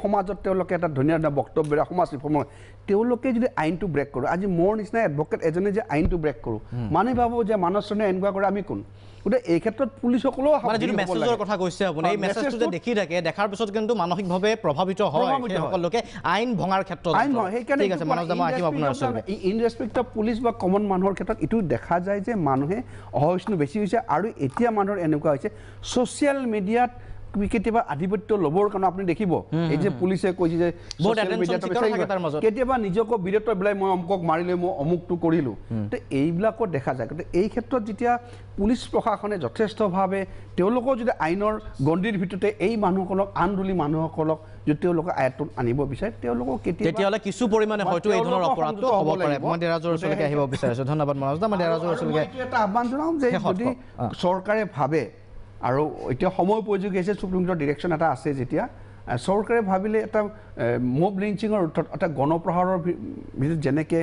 সমাজত তেওঁলোকে এটা ধুনীয়া ধুনীয়া বক্তব্যৰে সমাজ ৰিফৰ্মাৰ তেওঁলোকে যদি আইনটো ব্ৰেক কৰোঁ আজি মোৰ নিচিনা এডভকেট এজনে যে আইনটো ব্ৰেক কৰোঁ মানুহে ভাবোঁ যে মানৱ শ্ৰেণীয়ে এনেকুৱা কৰে আমি কোন গতিকে এই ক্ষেত্ৰত পুলিচসকলেও যিটো মেছেজৰ কথা কৈছে আপুনি এই মেছেজটো যে দেখি থাকে দেখাৰ পিছত কিন্তু মানসিকভাৱে প্ৰভাৱিত হয় সকলোকে আইন ভঙাৰ ক্ষেত্ৰত ঠিক আছে মানৱ জামা আহিব আপোনাৰ ওচৰলৈ ইন ৰেচপেক্ট অফ পুলিচ বা কমন মানুহৰ ক্ষেত্ৰত এইটো দেখা যায় যে মানুহে অসহিষ্ণু বেছি হৈছে আৰু এতিয়া মানুহৰ এনেকুৱা হৈছে ছ'চিয়েল মিডিয়াত কেতিয়াবা আধিপত্য ল'বৰ কাৰণে আপুনি দেখিব এই যে পুলিচে কৈছে যে কেতিয়াবা নিজকে বিৰত পেলাই মই অমুকক মাৰিলে মই অমুকটো কৰিলোঁ তো এইবিলাকো দেখা যায় গতিকে এই ক্ষেত্ৰত যেতিয়া পুলিচ প্ৰশাসনে যথেষ্টভাৱে তেওঁলোকৰ যদি আইনৰ গণ্ডিৰ ভিতৰতে এই মানুহসকলক আন্দোলনী মানুহসকলক যদি তেওঁলোকে আয়ত্তত আনিব বিচাৰে তেওঁলোকক তেতিয়াহ'লে কিছু পৰিমাণে হয়তো এই ধৰণৰ অপৰাধটো হ'ব পাৰে মই দেৰাজৰ ওচৰলৈকে আহিব বিচাৰিছোঁ ধন্যবাদ মনোজ দা মই দেৰাজৰ ওচৰলৈকে এটা আহ্বান জনাওঁ যে যদি চৰকাৰে ভাবে আৰু এতিয়া সময় উপযোগী হৈছে সুপ্ৰিম কোৰ্টৰ ডিৰেকশ্যন এটা আছে যেতিয়া চৰকাৰে ভাবিলে এটা মব লিঞ্চিঙৰ এটা গণপ্ৰহাৰৰ ভিতৰত যেনেকৈ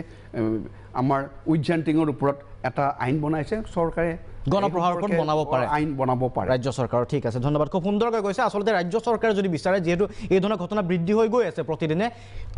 আমাৰ উইজান্টিঙৰ ওপৰত এটা আইন বনাইছে চৰকাৰে গণপ্ৰহাৰৰ ওপৰত বনাব পাৰে আইন বনাব পাৰে ৰাজ্য চৰকাৰৰ ঠিক আছে ধন্যবাদ খুব সুন্দৰকৈ কৈছে আচলতে ৰাজ্য চৰকাৰে যদি বিচাৰে যিহেতু এই ধৰণৰ ঘটনা বৃদ্ধি হৈ গৈ আছে প্ৰতিদিনে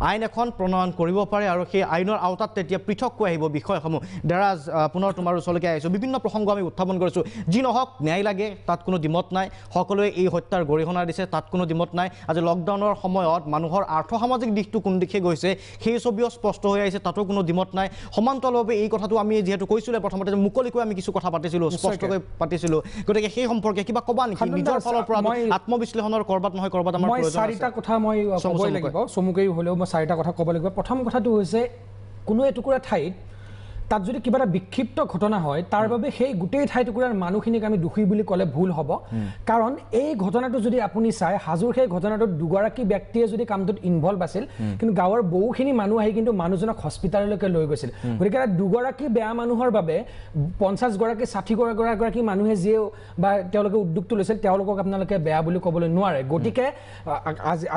আইন এখন প্ৰণয়ন কৰিব পাৰে আৰু সেই আইনৰ আওতাত তেতিয়া পৃথককৈ আহিব বিষয়সমূহ দেৰাজ পুনৰ তোমাৰ ওচৰলৈকে আহিছোঁ বিভিন্ন প্ৰসংগ আমি উত্থাপন কৰিছোঁ যি নহওক ন্যায় লাগে তাত কোনো দ্বিমত নাই সকলোৱে এই হত্যাৰ গৰিহণা দিছে তাত কোনো দ্বিমত নাই আজি লকডাউনৰ সময়ত মানুহৰ আৰ্থসামাজিক দিশটো কোন দিশে গৈছে সেই ছবিও স্পষ্ট হৈ আহিছে তাতো কোনো দ্বিমত নাই সমান্তৰালভাৱে এই কথাটো আমি যিহেতু কৈছিলোঁ প্ৰথমতে মুকলিকৈ আমি কিছু কথা পাতিছিলোঁ স্পষ্টকৈ পাতিছিলোঁ গতিকে সেই সম্পৰ্কে কিবা ক'বা নেকি নিজৰ ফালৰ পৰা আত্মবিশ্লেষণৰ কৰবাত নহয় কৰবাত আমাৰ প্ৰয়োজন আছে চাৰিটা কথা মই ক'বই লাগিব চমুকৈ হ'লেও মই চাৰিটা কথা ক'ব লাগিব প্ৰথম কথাটো হৈছে কোনো এটুকুৰা ঠাইত তাত যদি কিবা এটা বিক্ষিপ্ত ঘটনা হয় তাৰ বাবে সেই গোটেই ঠাই টুকুৰাৰ মানুহখিনিক আমি দোষী বুলি ক'লে ভুল হ'ব কাৰণ এই ঘটনাটো যদি আপুনি চাই হাজোৰ সেই ঘটনাটোত দুগৰাকী ব্যক্তিয়ে যদি কামটোত ইনভলভ আছিল কিন্তু গাঁৱৰ বহুখিনি মানুহ আহি কিন্তু মানুহজনক হস্পিটাললৈকে লৈ গৈছিল গতিকে দুগৰাকী বেয়া মানুহৰ বাবে 50 গৰাকী 60 গৰাকী মানুহে যিয়ে বা তেওঁলোকে উদ্যোগটো লৈছিল তেওঁলোকক আপোনালোকে বেয়া বুলি ক'বলৈ নোৱাৰে গতিকে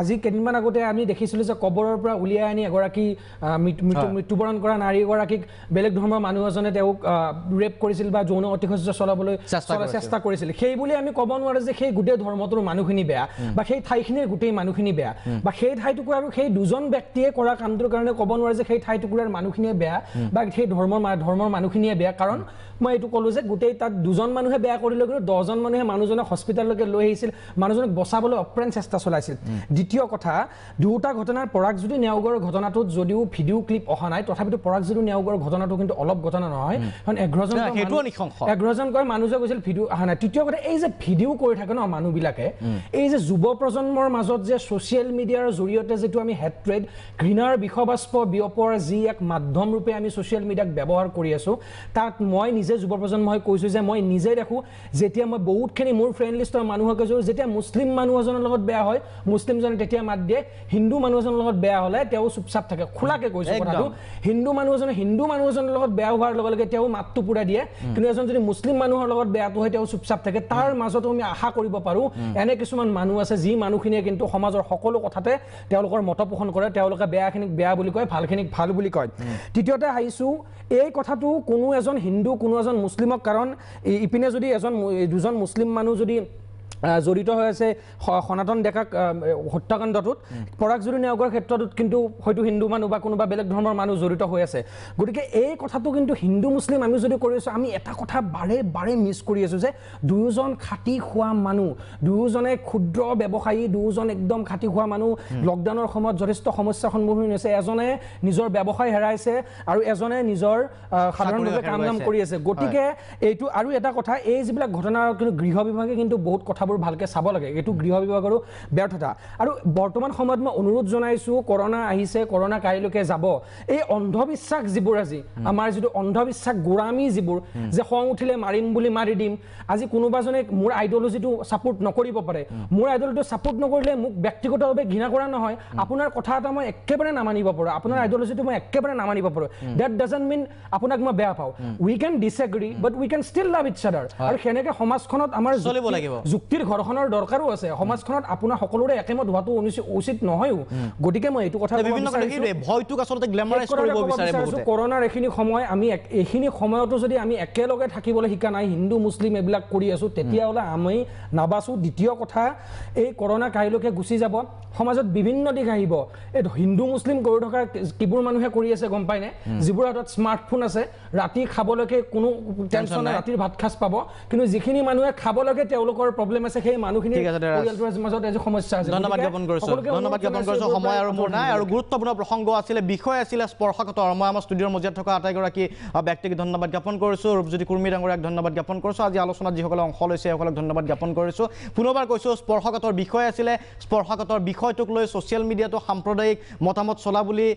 আজি কেইদিনমান আগতে আমি দেখিছিলোঁ যে কবৰৰ পৰা উলিয়াই আনি এগৰাকী মৃত্যুবৰণ কৰা নাৰী এগৰাকীক বেলেগ ধৰ্মৰ মানুহ এজনে তেওঁক ৰেপ কৰিছিল বা যৌন অতিশয্য চলাবলৈ চেষ্টা কৰিছিল সেই বুলি আমি ক'ব নোৱাৰো যে সেই গোটেই ধৰ্মটোৰ মানুহখিনি বেয়া বা সেই ঠাইখিনিৰ গোটেই মানুহখিনি বেয়া বা সেই ঠাইটুকুৰা আৰু সেই দুজন ব্যক্তিয়ে কৰা কামটোৰ কাৰণে ক'ব নোৱাৰে যে সেই ঠাইটুকুৰাৰ মানুহখিনিয়ে বেয়া বা সেই ধৰ্মৰ মানুহখিনিয়ে বেয়া কাৰণ মই এইটো ক'লোঁ যে গোটেই তাত দুজন মানুহে বেয়া কৰিলে কিন্তু 10জন মানুহে মানুহজনক হস্পিটাললৈকে লৈ আহিছিল মানুহজনক বচাবলৈ অপ্ৰাণ চেষ্টা চলাইছিল দ্বিতীয় কথা দুটা ঘটনাৰ পৰাগজ্যোতি নেওগৰ ঘটনাটোত যদিও ভিডিঅ' ক্লিপ অহা নাই তথাপিতো পৰাগজ্যোতি নেওগৰ ঘটনাটো কিন্তু অলপ ঘটনা নহয় কাৰণ 11জন কয় মানুহ যে গৈছিল ভিডিঅ' অহা নাই তৃতীয় কথা এই যে ভিডিঅ' কৰি থাকে ন মানুহবিলাকে এই যে যুৱ প্ৰজন্মৰ মাজত যে ছ'চিয়েল মিডিয়াৰ জৰিয়তে যিটো আমি হেট্ৰেড ঘৃণাৰ বিষবাস্প বিয়পোৱাৰ যি এক মাধ্যম ৰূপে আমি ছ'চিয়েল মিডিয়াক ব্যৱহাৰ কৰি আছোঁ তাত মই নিজে যুৱ প্ৰজন্মই কৈছোঁ যে মই নিজে দেখোঁ যেতিয়া মই বহুতখিনি মোৰ ফ্ৰেণ্ড লিষ্টৰ মানুহক কৈছোঁ যেতিয়া মুছলিম মানুহ এজনৰ লগত বেয়া হয় মুছলিমজনে তেতিয়া মাত দিয়ে হিন্দু মানুহ এজনৰ লগত বেয়া হ'লে তেওঁ চুপচাপ থাকে খোলাকৈ কৈছোঁ কথাটো হিন্দু মানুহ এজনৰ লগত বেয়া হোৱাৰ লগে লগে তেওঁ মাতটো পুৰা দিয়ে কিন্তু এজন যদি মুছলিম মানুহৰ লগত বেয়াটো হয় তেওঁ চুপচাপ থাকে তাৰ মাজতো আমি আশা কৰিব পাৰোঁ এনে কিছুমান মানুহ আছে যি মানুহখিনিয়ে কিন্তু সমাজৰ সকলো কথাতে তেওঁলোকৰ মত পোষণ কৰে তেওঁলোকে বেয়াখিনিক বেয়া বুলি কয় ভালখিনিক ভাল বুলি কয় তৃতীয়তে আহিছোঁ এই কথাটো কোনো এজন হিন্দু কোনো এজন মুছলিমক কাৰণ ইপিনে যদি দুজন মুছলিম মানুহ যদি জড়িত হৈ আছে সনাতন ডেকাক হত্যাকাণ্ডটোত পৰাগজ্যোতি নেওগৰ ক্ষেত্ৰটোত কিন্তু হয়তো হিন্দু মানুহ বা কোনোবা বেলেগ ধৰ্মৰ মানুহ জড়িত হৈ আছে গতিকে এই কথাটো কিন্তু হিন্দু মুছলিম আমি যদি কৰি আছোঁ আমি এটা কথা বাৰে মিছ কৰি আছোঁ যে দুয়োজন খাটি খোৱা মানুহ দুয়োজনে ক্ষুদ্ৰ ব্যৱসায়ী দুয়োজন একদম খাটি খোৱা মানুহ লকডাউনৰ সময়ত যথেষ্ট সমস্যাৰ সন্মুখীন হৈছে এজনে নিজৰ ব্যৱসায় হেৰাইছে আৰু এজনে নিজৰ সাধাৰণভাৱে কাম কৰি আছে গতিকে এইটো আৰু এটা কথা এই যিবিলাক ঘটনা কিন্তু গৃহ বিভাগে কিন্তু বহুত কথা ভালকৈ চাব লাগে এইটো গৃহ বিভাগৰো ব্যৰ্থতা আৰু বৰ্তমান সময়ত মই অনুৰোধ জনাইছোঁ কৰোণা আহিছে কৰোণা কাইলৈকে যাব এই অন্ধবিশ্বাস যিবোৰ আজি আমাৰ যিটো অন্ধবিশ্বাস গোৰামী যিবোৰ যে খং উঠিলে মাৰিম বুলি মাৰি দিম আজি কোনোবাজনে মোৰ আইডিঅলজিটো ছাপোৰ্ট নকৰিব পাৰে মোৰ আইডিঅলজিটো ছাপোৰ্ট নকৰিলে মোক ব্যক্তিগতভাৱে ঘৃণা কৰা নহয় আপোনাৰ কথা এটা মই একেবাৰে নামানিব পাৰোঁ আপোনাৰ আইডিঅলজিটো মই একেবাৰে নামানিব পাৰোঁ ডেট ডাজন্ট মিন আপোনাক মই বেয়া পাওঁ we can ডিছএগ্ৰী but we can still love it's আদাৰ আৰু সেনেকৈ সমাজখনত আমাৰ যুক্তি সুখীৰ ঘৰখনৰ দৰকাৰো আছে সমাজখনত আপোনাৰ সকলোৰে একেমত হোৱাটো উচিত নহয়ও গতিকে মই এইটো কথা বিভিন্ন ভয়টোক আচলতে গ্ল্যামাৰাইজ কৰিব বিচাৰে বহুতে কৰোনাৰ এইখিনি সময় আমি এইখিনি সময়তো যদি আমি একেলগে থাকিবলৈ শিকা নাই হিন্দু মুছলিম এইবিলাক কৰি আছো তেতিয়াহ'লে আমি নাবাচো দ্বিতীয় কথা এই কৰোনা কাইলৈকে গুচি যাব সমাজত বিভিন্ন দিশ আহিব এই হিন্দু মুছলিম কৰি থকা কিবোৰ মানুহে কৰি আছে গম পাই নে যিবোৰ হাতত স্মাৰ্টফোন আছে ৰাতি খাবলৈকে কোনো টেনচন নাই ৰাতিৰ ভাত খাজ পাব কিন্তু যিখিনি মানুহে খাবলৈকে তেওঁলোকৰ প্ৰব্লেম আছে সেই মানুহখিনি পৰিয়ালটোৰ মাজত এজ সমস্যা আছে ধন্যবাদ জ্ঞাপন কৰিছো সময় আৰু মোৰ নাই আৰু গুৰুত্বপূৰ্ণ প্ৰসংগ আছিলে বিষয় আছিলে স্পৰ্শকাতৰ মই আমাৰ ষ্টুডিঅ'ৰ মজিয়াত থকা আটাইগৰাকী ব্যক্তিক ধন্যবাদ জ্ঞাপন কৰিছো ৰূপজ্যোতি কুৰ্মী ডাঙৰীয়াক ধন্যবাদ জ্ঞাপন কৰিছো আজি আলোচনাত যিসকলে অংশ লৈছে সকলক ধন্যবাদ জ্ঞাপন কৰিছো পুনৰবাৰ কৈছো স্পৰ্শকাতৰ বিষয় আছিলে স্পৰ্শকাতৰ বিষয়টোক লৈ ছ'চিয়েল মিডিয়াটো সাম্প্ৰদায়িক মতামত চলা বুলি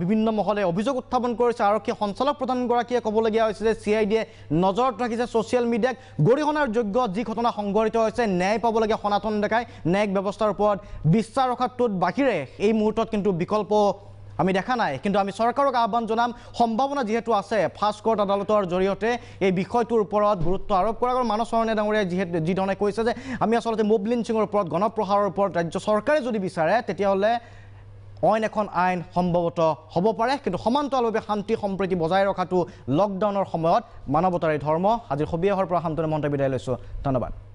বিভিন্ন মহলে অভিযোগ উত্থাপন কৰিছে আৰক্ষী সঞ্চালক প্ৰধানগৰাকীয়ে ক'বলগীয়া হৈছে যে CIDয়ে নজৰত ৰাখিছে ছ'চিয়েল মিডিয়াক গৰিহণাৰ যোগ্য যি ঘটনা সংঘটিত হৈছে ন্যায় পাবলগীয়া সনাতন ডেকাই ন্যায়িক ব্যৱস্থাৰ ওপৰত বিশ্বাস ৰখাটোত বাহিৰে এই মুহূৰ্তত কিন্তু বিকল্প আমি দেখা নাই কিন্তু আমি চৰকাৰক আহ্বান জনাম সম্ভাৱনা যেহেতু আছে ফাষ্ট কোৰ্ট আদালতৰ জৰিয়তে এই বিষয়টোৰ ওপৰত গুৰুত্ব আৰোপ কৰা আৰু মানস চৰণীয়া ডাঙৰীয়াই যি ধৰণে কৈছে যে আমি আচলতে মব লিঞ্চিঙৰ ওপৰত গণপ্ৰহাৰৰ ওপৰত ৰাজ্য চৰকাৰে যদি বিচাৰে তেতিয়াহ'লে অইন এখন আইন সম্ভৱতঃ হ'ব পাৰে কিন্তু সমান্তৰালভাৱে শান্তি সম্প্ৰীতি বজাই ৰখাটো লকডাউনৰ সময়ত মানৱতাৰ ধৰ্ম আজিৰ সবিয়াহৰ পৰা শান্তনু মহন্ত বিদায় লৈছোঁ ধন্যবাদ